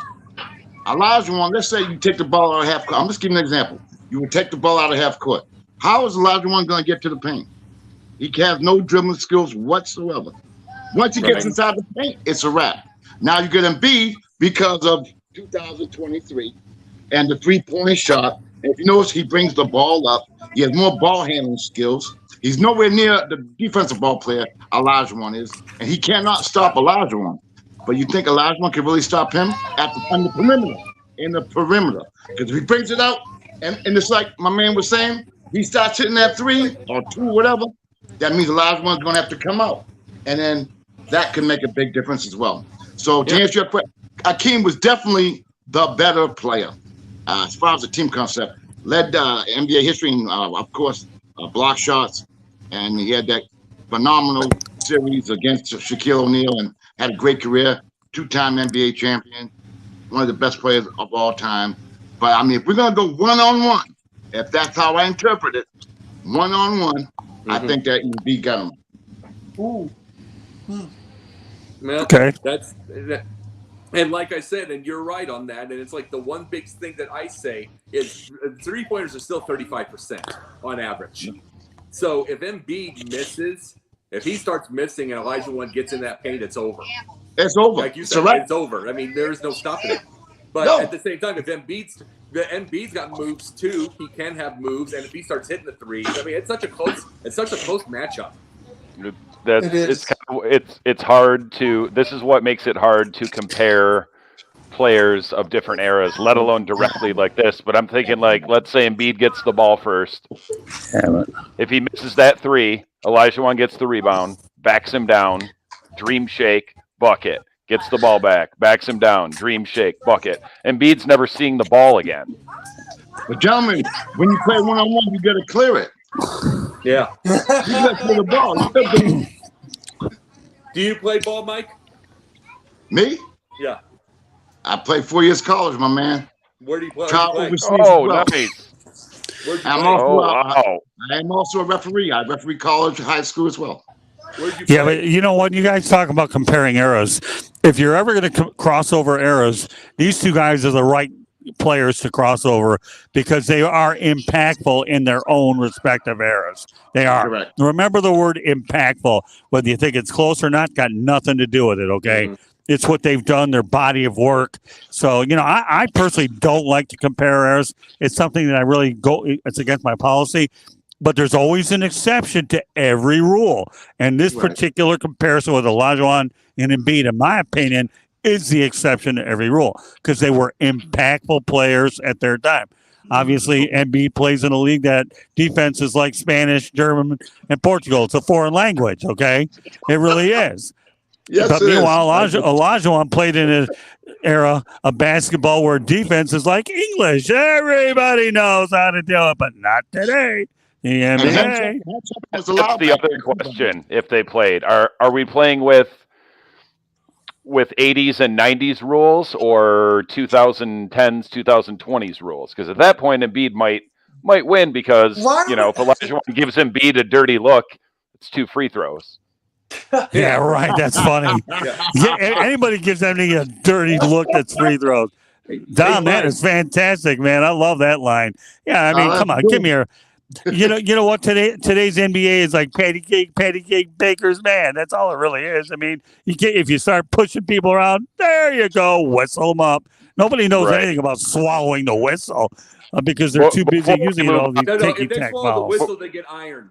Olajuwon, let's say you take the ball out of half court. I'm just giving an example. You would take the ball out of half court. How is Olajuwon going to get to the paint? He has no dribbling skills whatsoever. Once he gets inside the paint, it's a wrap. Now you get Embiid because of 2023 and the three-point shot. If you notice, he brings the ball up. He has more ball handling skills. He's nowhere near the defensive ball player Olajuwon is, and he cannot stop Olajuwon. But you think Olajuwon can really stop him on the perimeter? In the perimeter, because if he brings it out, and it's like my man was saying, he starts hitting that 3 or 2, whatever. That means Olajuwon's going to have to come out, and then that can make a big difference as well. So to answer your question, Akeem was definitely the better player as far as the team concept. Led NBA history in, of course, block shots, and he had that phenomenal series against Shaquille O'Neal and had a great career, 2-time NBA champion, one of the best players of all time. But I mean, if we're going to go one-on-one, if that's how I interpret it, one-on-one, I think that Embiid got him. Ooh. Well, Okay. And like I said, and you're right on that, and it's like the one big thing that I say is three-pointers are still 35% on average. So if Embiid misses, if he starts missing and Olajuwon gets in that paint, it's over. It's over. Like you said, it's over. I mean, there is no stopping it. But at the same time, if Embiid's got moves too, he can have moves, and if he starts hitting the threes, I mean, it's such a close matchup. It's hard to. This is what makes it hard to compare players of different eras, let alone directly like this. But I'm thinking, like, let's say Embiid gets the ball first. If he misses that 3, Olajuwon gets the rebound, backs him down, dream shake, bucket. Gets the ball back, backs him down, dream shake, bucket. Embiid's never seeing the ball again. But gentlemen, when you play one-on-one, you got to clear it. Yeah. You got to clear the ball. Do you play ball, Mike? Me? Yeah. I played 4 years college, my man. Where do you play? Overseas Oh, as well. nice. Where'd you I'm play? also, I am also a referee. I referee college, high school as well. Where'd you play? Yeah, but you know what? You guys talk about comparing eras. If you're ever going to cross over eras, these two guys are the right players to cross over because they are impactful in their own respective eras. They are. Correct. Remember the word impactful. Whether you think it's close or not, got nothing to do with it, okay? Mm-hmm. It's what they've done, their body of work. So, you know, I personally don't like to compare eras. It's something that I really it's against my policy. But there's always an exception to every rule. And this particular comparison with Olajuwon and Embiid, in my opinion, is the exception to every rule because they were impactful players at their time. Obviously, Embiid plays in a league that defense is like Spanish, German, and Portugal. It's a foreign language, okay? It really is. Yes, but meanwhile, Olajuwon played in an era of basketball where defense is like English. Everybody knows how to do it, but not today. The NBA. That's the other question. If they played, are we playing with 80s and 90s rules or 2010s, 2020s rules? Because at that point, Embiid might win because if Olajuwon gives Embiid a dirty look, it's 2 free throws. Yeah, right. That's funny. Yeah, anybody gives Embiid a dirty look, that's free throws. Dom, that is fantastic, man. I love that line. Yeah, I mean, come on, give me a. You know what? Today's NBA is like patty cake, baker's man. That's all it really is. I mean, if you start pushing people around, there you go, whistle them up. Nobody knows anything about swallowing the whistle because they're too busy using all these if they swallow the whistle, they get ironed.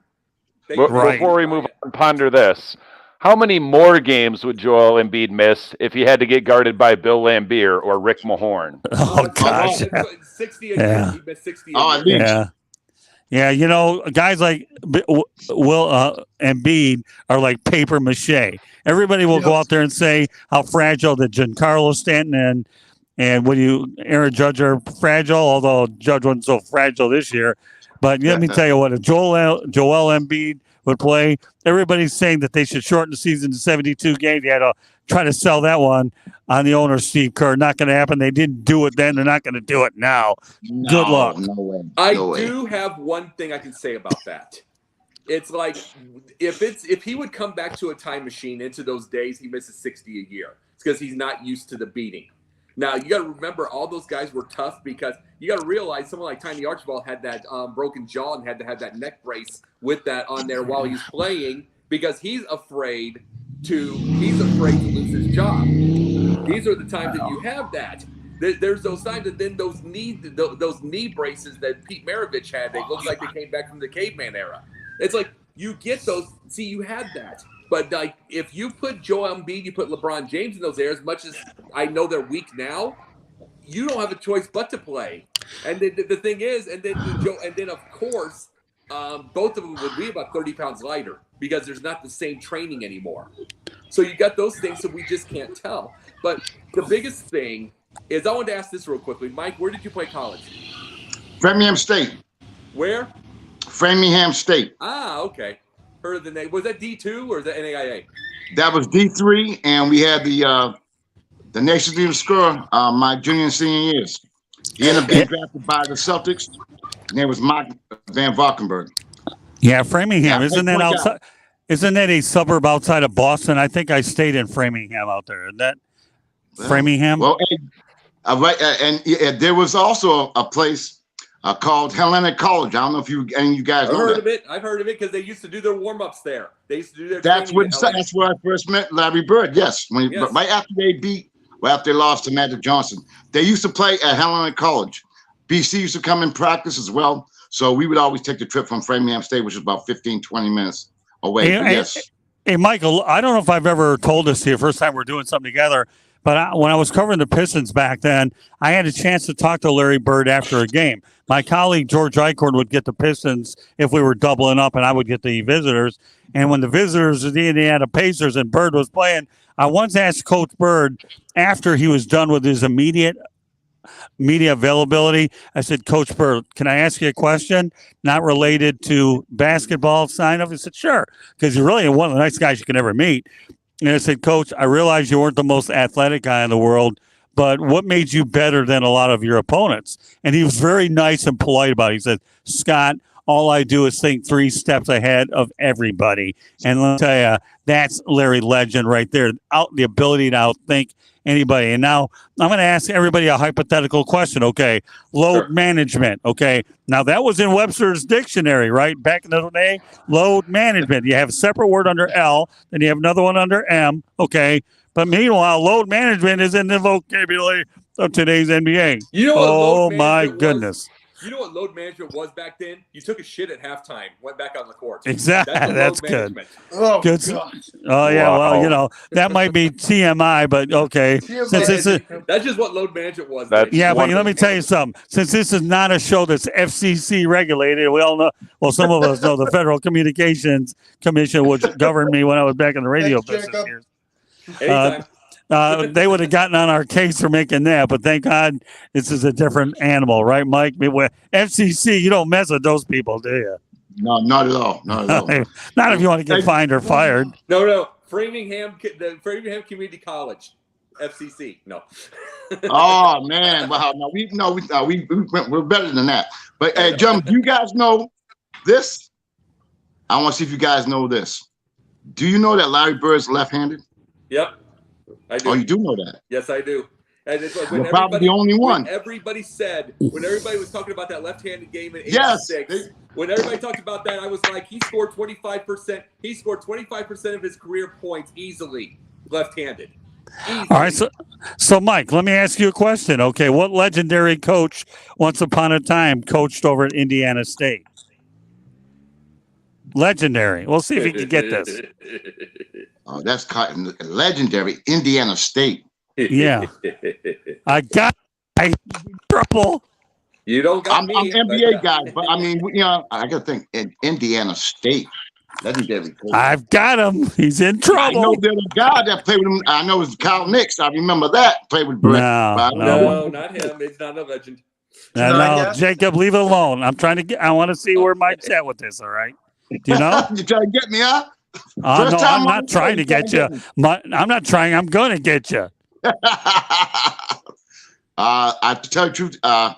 Before we move on, ponder this. How many more games would Joel Embiid miss if he had to get guarded by Bill Laimbeer or Rick Mahorn? Oh, gosh. 60 a year. He missed 60 a year. Yeah. Yeah, you know, guys like Embiid are like paper mache. Everybody will go out there and say how fragile that Giancarlo Stanton and Aaron Judge are fragile, although Judge wasn't so fragile this year. But let me tell you what, if Joel Embiid would play, everybody's saying that they should shorten the season to 72 games. You had to try to sell that one on the owner, Steve Kerr. Not going to happen. They didn't do it then. They're not going to do it now. Good luck. No way. I do have one thing I can say about that. It's like if he would come back to a time machine into those days, he misses 60 a year. It's because he's not used to the beating. Now, you got to remember all those guys were tough because you got to realize someone like Tiny Archibald had that broken jaw and had to have that neck brace with that on there while he's playing because he's afraid to lose his job. These are the times that you have that. There's those signs, and then those knee braces that Pete Maravich had. They look like they came back from the caveman era. It's like you get those. See, you had that, but like if you put Joel Embiid, you put LeBron James in those areas. Much as I know they're weak now, you don't have a choice but to play. And then the thing is, and then of course, both of them would be about 30 pounds lighter because there's not the same training anymore. So you got those things, so we just can't tell. But the biggest thing is, I wanted to ask this real quickly. Mike, where did you play college? Framingham State. Where? Framingham State. Ah, okay. Heard of the name. Was that D2 or is that NAIA? That was D3, and we had the Nation's Leading Scorer my junior and senior years. He ended up getting drafted by the Celtics. His name was Mark Van Valkenburg. Yeah, Framingham. Isn't that outside? Isn't that a suburb outside of Boston? I think I stayed in Framingham out there. Isn't that Framingham? Well, and there was also a place called Hellenic College. I don't know if you guys know that. I've heard of it because they used to do their warm-ups there. They used to do their That's where I first met Larry Bird. Yes, right after they lost to Magic Johnson. They used to play at Hellenic College. BC used to come in practice as well. So we would always take the trip from Framingham State, which is about 15, 20 minutes away. Hey, Michael, I don't know if I've ever told this to you first time we're doing something together, but when I was covering the Pistons back then, I had a chance to talk to Larry Bird after a game. My colleague, George Eichhorn, would get the Pistons if we were doubling up, and I would get the visitors. And when the visitors were the Indiana Pacers and Bird was playing, I once asked Coach Bird, after he was done with his immediate media availability, I said, Coach Bird, can I ask you a question not related to basketball sign-up? He said, sure, because you're really one of the nice guys you can ever meet. And I said, Coach, I realize you weren't the most athletic guy in the world, but what made you better than a lot of your opponents? And he was very nice and polite about it. He said, Scott, all I do is think 3 steps ahead of everybody. And let me tell you, that's Larry Legend right there. The ability to outthink anybody. And now I'm going to ask everybody a hypothetical question. Okay. Load management. Okay. Now that was in Webster's dictionary, right? Back in the day, load management. You have a separate word under L, then you have another one under M. Okay. But meanwhile, load management is in the vocabulary of today's NBA. You know what oh my goodness. You know what load management was back then? You took a shit at halftime, went back on the court. Exactly. That's good. Management. Oh, good. God. Oh, yeah. Wow. Well, that might be TMI, but okay. That's just what load management was. But let me tell you something. Since this is not a show that's FCC regulated, we all know, well, some of us know the Federal Communications Commission, which governed me when I was back in the radio business years. Anytime. They would have gotten on our case for making that, but thank God this is a different animal, right, Mike? FCC, you don't mess with those people, do you? No, not at all. Not at all. Not if you want to get fined or fired. No. Framingham Community College, FCC. No. Oh man, wow. No, we're better than that. But Jim, do you guys know this? I want to see if you guys know this. Do you know that Larry Bird's left-handed? Yep. I do. Oh, you do know that? Yes, I do. And it's like you're probably the only one. When everybody was talking about that left-handed game in '86, when everybody talked about that, I was like, he scored 25%. He scored 25% of his career points easily, left-handed. Easily. All right, so Mike, let me ask you a question. Okay, what legendary coach once upon a time coached over at Indiana State? Legendary. We'll see if you can get this. Oh, that's legendary. Indiana State. Yeah. I got trouble. You don't got me. I'm NBA guy, but I mean, I got to think in Indiana State. Legendary coach. I've got him. He's in trouble. I know there's a guy that played with him. I know it's Kyle Nix. I remember that. Played with Brett. No, not him. It's not a legend. No, Jacob, leave it alone. I want to see where Mike's at with this, all right? Do you know? You trying to get me, huh? No, I'm not trying to get you. I'm not trying. I'm going to get you. I to tell you the truth, I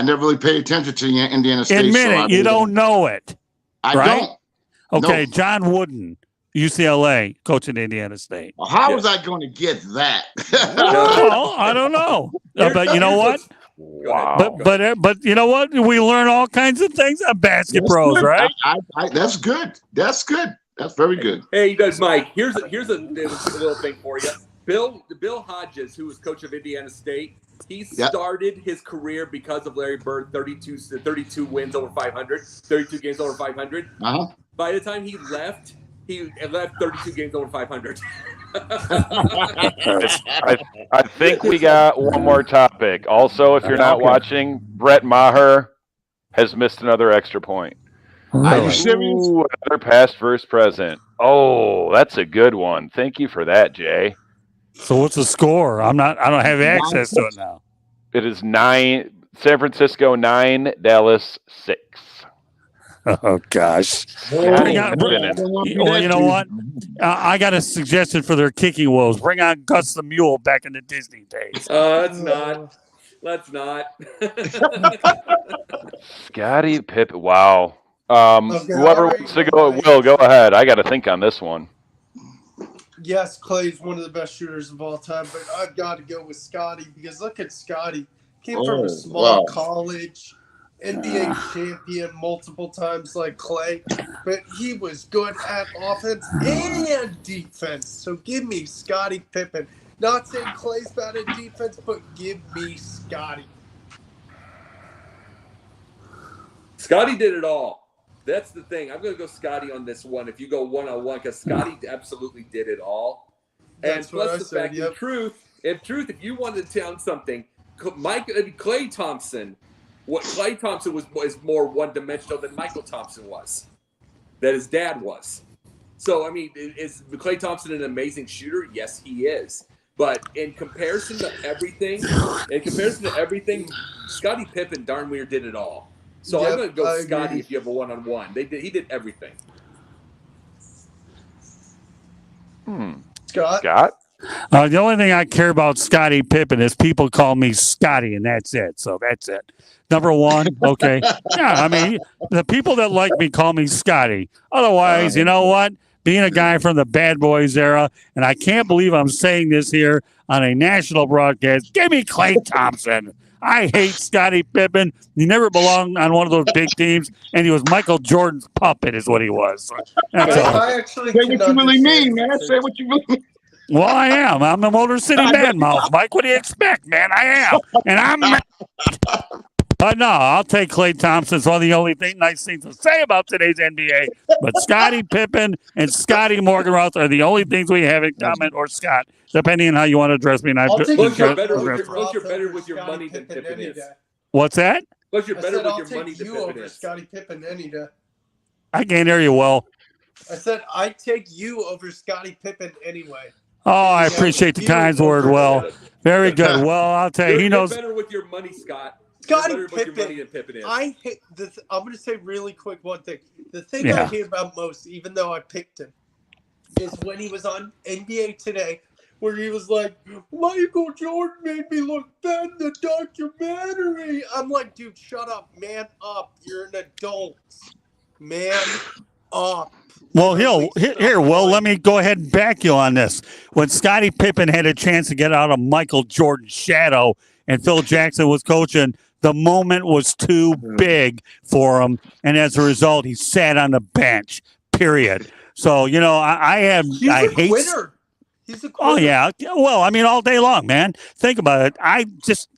never really paid attention to Indiana State. Admit it. You don't know it. I don't. Okay, no. John Wooden, UCLA, coaching Indiana State. Well, how was I going to get that? Well, I don't know. But you know what? Wow. But you know what? We learn all kinds of things on Basketbros, right? That's good. That's good. That's very good. Hey, you guys, Mike. Here's a little thing for you. Bill Hodges, who was coach of Indiana State, he started his career because of Larry Bird, 32 wins over 500, 32 games over 500. Uh-huh. By the time he left 32 games over 500. I think we got one more topic. Also, if you're not watching, Brett Maher has missed another extra point. Are you serious? Ooh, another past versus present. Oh, that's a good one. Thank you for that, Jay. So what's the score? I don't have access to it now. It is 9, San Francisco 9, Dallas 6. Oh gosh. Well, you know what? I got a suggestion for their kicking woes. Bring on Gus the Mule back in the Disney days. Let's not. Scottie Pippen. Wow. Whoever wants to go, Will, go ahead. I got to think on this one. Yes, Clay's one of the best shooters of all time, but I've got to go with Scottie because look at Scottie. Came from a small college, NBA champion multiple times like Clay, but he was good at offense and defense. So give me Scottie Pippen. Not saying Clay's bad at defense, but give me Scottie. Scottie did it all. That's the thing. I'm going to go Scottie on this one if you go one-on-one because Scottie absolutely did it all. And plus the fact, in truth, if you wanted to tell something, Klay Thompson was more one-dimensional than Michael Thompson was, that his dad was. So, I mean, is Klay Thompson an amazing shooter? Yes, he is. But in comparison to everything, Scottie Pippen darn near did it all. So I'm going to go Scottie if you have a one-on-one. He did everything. Scott? The only thing I care about Scottie Pippen is people call me Scotty, and that's it. So that's it. Number one, okay. Yeah, I mean, the people that like me call me Scotty. Otherwise, you know what? Being a guy from the Bad Boys era, and I can't believe I'm saying this here on a national broadcast, give me Klay Thompson. I hate Scottie Pippen. He never belonged on one of those big teams, and he was Michael Jordan's puppet is what he was. That's all. I actually say what you really mean, man. Say what you really mean. Well, I am. I'm the Motor City Man Mouth, Mike. What do you expect, man? I am. And I'm... But no, I'll take Klay Thompson. It's one of the only nice things to say about today's NBA. But Scottie Pippen and Scotty Morganroth are the only things we have in common, or Scott, depending on how you want to address me. And plus you're better with your money than Pippen is. What's that? Plus you're better with your money than Pippen is. Scottie Pippen any day. I can't hear you well. I said I'd take you over Scottie Pippen anyway. Oh, I appreciate the kind word. Well, very good. Well, I'll tell you, he knows. You're better with your money, Scott. Scottie Pippen. I'm going to say really quick one thing. The thing I hate about most, even though I picked him, is when he was on NBA Today, where he was like, Michael Jordan made me look bad in the documentary. I'm like, dude, shut up. Man up. You're an adult. Man up. Well, let me go ahead and back you on this. When Scottie Pippen had a chance to get out of Michael Jordan's shadow and Phil Jackson was coaching, the moment was too big for him. And as a result, he sat on the bench, period. So, you know, He's a quitter. Oh, yeah. Well, I mean, all day long, man. Think about it. I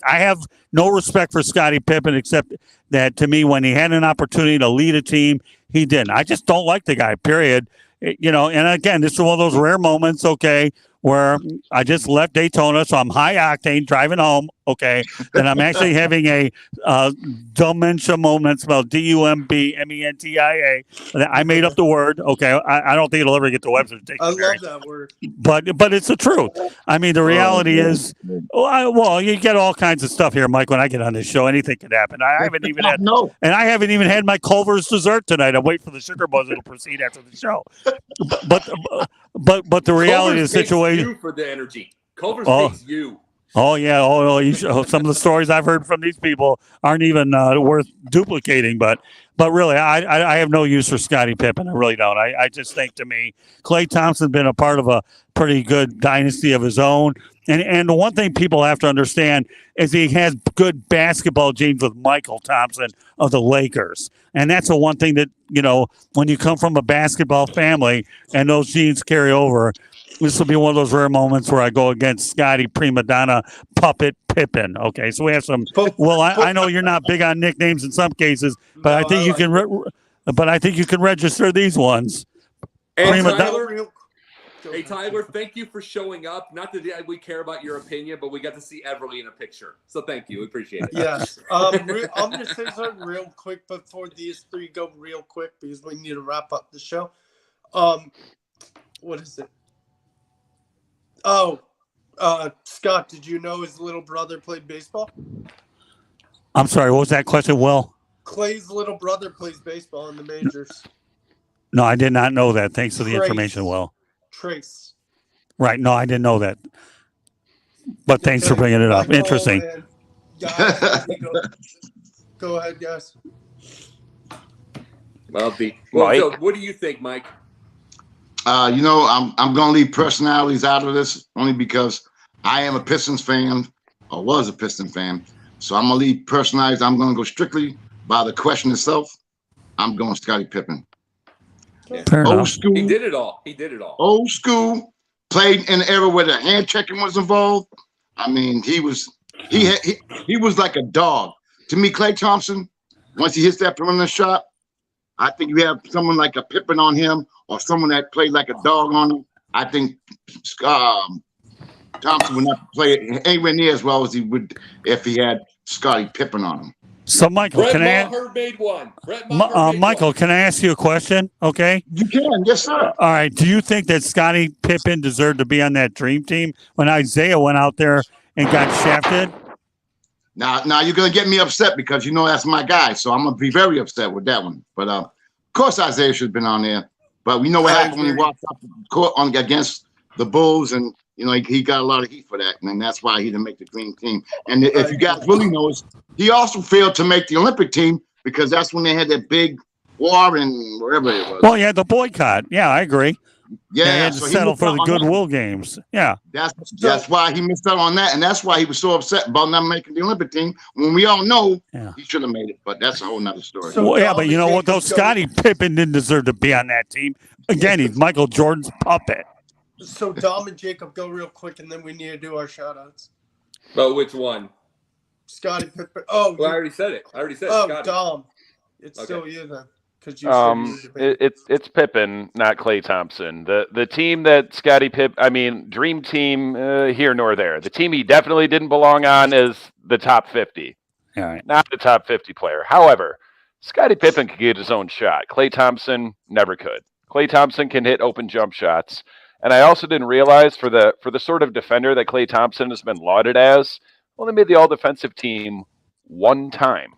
have no respect for Scottie Pippen, except that to me, when he had an opportunity to lead a team, he didn't. I just don't like the guy, period. You know, and again, this is one of those rare moments, okay, where I just left Daytona, so I'm high octane driving home, okay, and I'm actually having a dementia moment spelled DUMBMENTIA. I made up the word, okay. I don't think it'll ever get the Webster's Dictionary. I love that word. But it's the truth. I mean, the reality is, well, you get all kinds of stuff here, Mike. When I get on this show, anything could happen. I haven't even had my Culver's dessert tonight. I'm waiting for the sugar buzz to proceed after the show. But the reality of the situation. You for the energy. Culver's takes you. Oh yeah. Some of the stories I've heard from these people aren't even worth duplicating. But really, I have no use for Scottie Pippen. I really don't. I just think, to me, Klay Thompson's been a part of a pretty good dynasty of his own. And the one thing people have to understand is he has good basketball genes with Michael Thompson of the Lakers. And that's the one thing that, when you come from a basketball family and those genes carry over, this will be one of those rare moments where I go against Scotty Prima Donna Puppet Pippen. Okay, so we have some. Well, I know you're not big on nicknames in some cases, but I think you can. But I think you can register these ones. And Tyler, thank you for showing up. Not that we care about your opinion, but we got to see Everly in a picture. So thank you. We appreciate it. Yes. I'm going to say something real quick before these three go real quick because we need to wrap up the show. What is it? Oh, Scott, did you know his little brother played baseball? I'm sorry, what was that question, Will? Clay's little brother plays baseball in the majors. No, I did not know that. Thanks for the information, Will. Trace. Right. No, I didn't know that. But thanks for bringing it up. Interesting. Guys, go ahead, guys. Well, so what do you think, Mike? I'm going to leave personalities out of this only because I am a Pistons fan or was a Pistons fan. So I'm going to leave personalities. I'm going to go strictly by the question itself. I'm going Scottie Pippen. Yeah. Old school. He did it all. Old school. Played in an era where the hand checking was involved. I mean, he was like a dog. To me, Klay Thompson, once he hits that perimeter shot, I think you have someone like a Pippen on him or someone that played like a dog on him. I think Thompson would not play it anywhere near as well as he would if he had Scottie Pippen on him. So, Michael, can I ask you a question? Okay. You can, yes, sir. All right. Do you think that Scottie Pippen deserved to be on that dream team when Isaiah went out there and got shafted? Now you're gonna get me upset because that's my guy, so I'm gonna be very upset with that one. But of course Isaiah should have been on there. But we know what happened when he walked off the court against the Bulls, and he got a lot of heat for that, and that's why he didn't make the dream team. And if you guys really know, he also failed to make the Olympic team because that's when they had that big war and wherever it was. Well, yeah, the boycott. Yeah, I agree. Yeah, he had to settle for the goodwill games. Yeah, that's why he missed out on that, and that's why he was so upset about not making the Olympic team. When we all know he should have made it, but that's a whole nother story. But you know what? Though Scottie Pippen didn't deserve to be on that team. Again, he's Michael Jordan's puppet. So Dom and Jacob, go real quick, and then we need to do our shout-outs. But which one? Scottie Pippen. Oh, well, I already said it. Oh, Scottie. Dom. It's still you then. It's Pippen, not Klay Thompson. The team that Scottie Pippen, dream team here nor there. The team he definitely didn't belong on is the top 50. All right. Not the top 50 player. However, Scottie Pippen could get his own shot. Klay Thompson never could. Klay Thompson can hit open jump shots. And I also didn't realize for the sort of defender that Klay Thompson has been lauded as, only made the all-defensive team one time.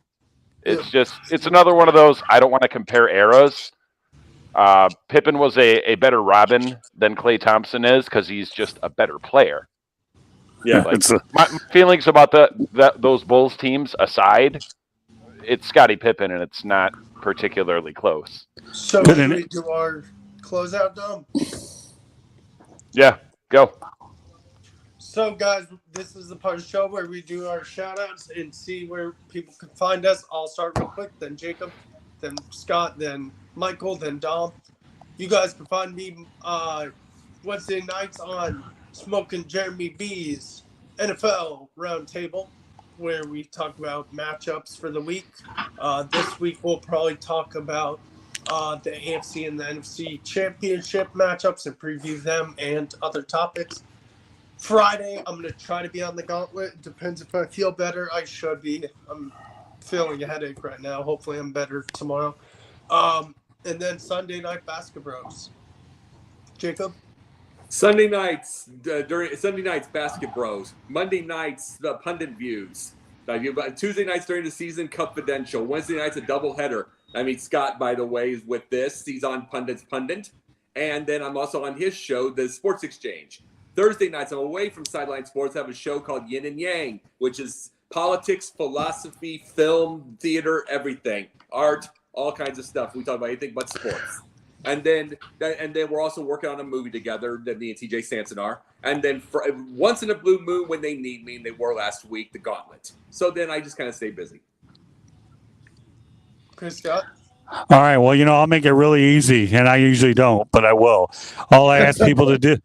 It's another one of those, I don't want to compare eras. Pippen was a better Robin than Klay Thompson is because he's just a better player. Yeah. My feelings about those Bulls teams aside, it's Scottie Pippen, and it's not particularly close. So can we do our closeout, Dom? Yeah, go. So, guys, this is the part of the show where we do our shout-outs and see where people can find us. I'll start real quick, then Jacob, then Scott, then Michael, then Dom. You guys can find me Wednesday nights on Smoking Jeremy B's NFL Roundtable, where we talk about matchups for the week. This week we'll probably talk about the AFC and the NFC championship matchups and preview them and other topics. Friday, I'm going to try to be on the gauntlet. It depends if I feel better. I should be. I'm feeling a headache right now. Hopefully I'm better tomorrow. And then Sunday night Basketbros. Jacob? Sunday nights, Basketbros. Monday nights, the Pundit Views. Tuesday nights during the season, Confidential. Wednesday nights, a doubleheader. Scott, by the way, is with this. He's on Pundit's Pundit. And then I'm also on his show, The Sports Exchange. Thursday nights, I'm away from Sideline Sports. I have a show called Yin and Yang, which is politics, philosophy, film, theater, everything, art, all kinds of stuff. We talk about anything but sports. And then we're also working on a movie together that me and TJ Sampson are. And then once in a blue moon when they need me, and they were last week, the Gauntlet. So then I just kind of stay busy. Chris Scott. All right. Well, I'll make it really easy, and I usually don't, but I will. All I ask people to do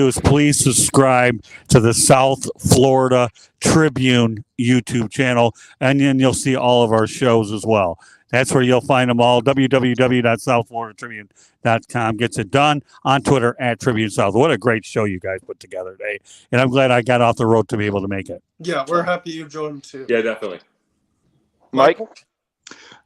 is please subscribe to the South Florida Tribune YouTube channel, and then you'll see all of our shows as well. That's where you'll find them all. www.southfloridatribune.com gets it done. On Twitter @Tribune South. What a great show you guys put together today, and I'm glad I got off the road to be able to make it. Yeah, we're happy you joined too. Yeah, definitely. Mike?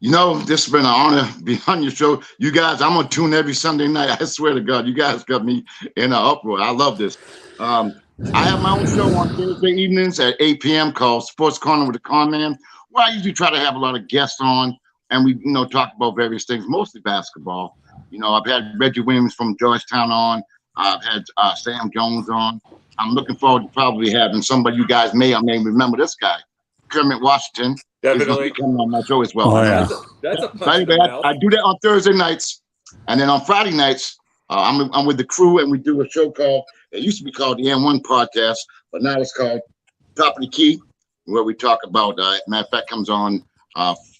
This has been an honor to be on your show. You guys, I'm going to tune every Sunday night. I swear to God, you guys got me in an uproar. I love this. I have my own show on Thursday evenings at 8 p.m. called Sports Corner with the Con Man, where I usually try to have a lot of guests on, and we, talk about various things, mostly basketball. I've had Reggie Williams from Georgetown on. I've had Sam Jones on. I'm looking forward to probably having somebody you guys may or may remember this guy, Kermit Washington. Definitely. He's coming on my show as well. Oh, yeah. That's a But anyway, I do that on Thursday nights, and then on Friday nights, I'm with the crew, and we do a show called, it used to be called the N1 Podcast, but now it's called Top of the Key, where we talk about, matter of fact, comes on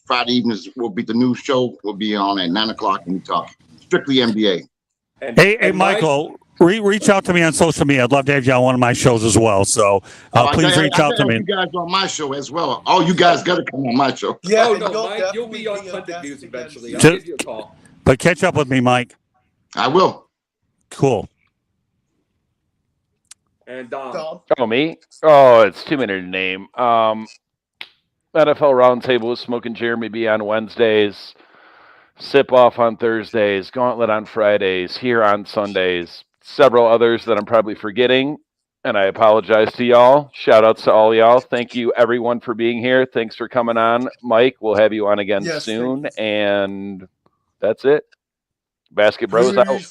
Friday evenings, will be the new show, will be on at 9 o'clock, and we talk strictly NBA. Hey, Michael, reach out to me on social media. I'd love to have you on one of my shows as well. So please reach out to me. You guys on my show as well. Oh, you guys got to come on my show. Yeah, no, Mike, you'll be on Pundit News eventually. I'll give you a call. But catch up with me, Mike. I will. Cool. And Dom. Oh, me? Oh, it's too many to name. NFL Roundtable with Smoke and Jeremy be on Wednesdays. Sip Off on Thursdays, Gauntlet on Fridays, here on Sundays, several others that I'm probably forgetting, and I apologize to y'all. Shout outs to all y'all. Thank you, everyone, for being here. Thanks for coming on. Mike, we'll have you on again soon, and that's it. Basketbros out.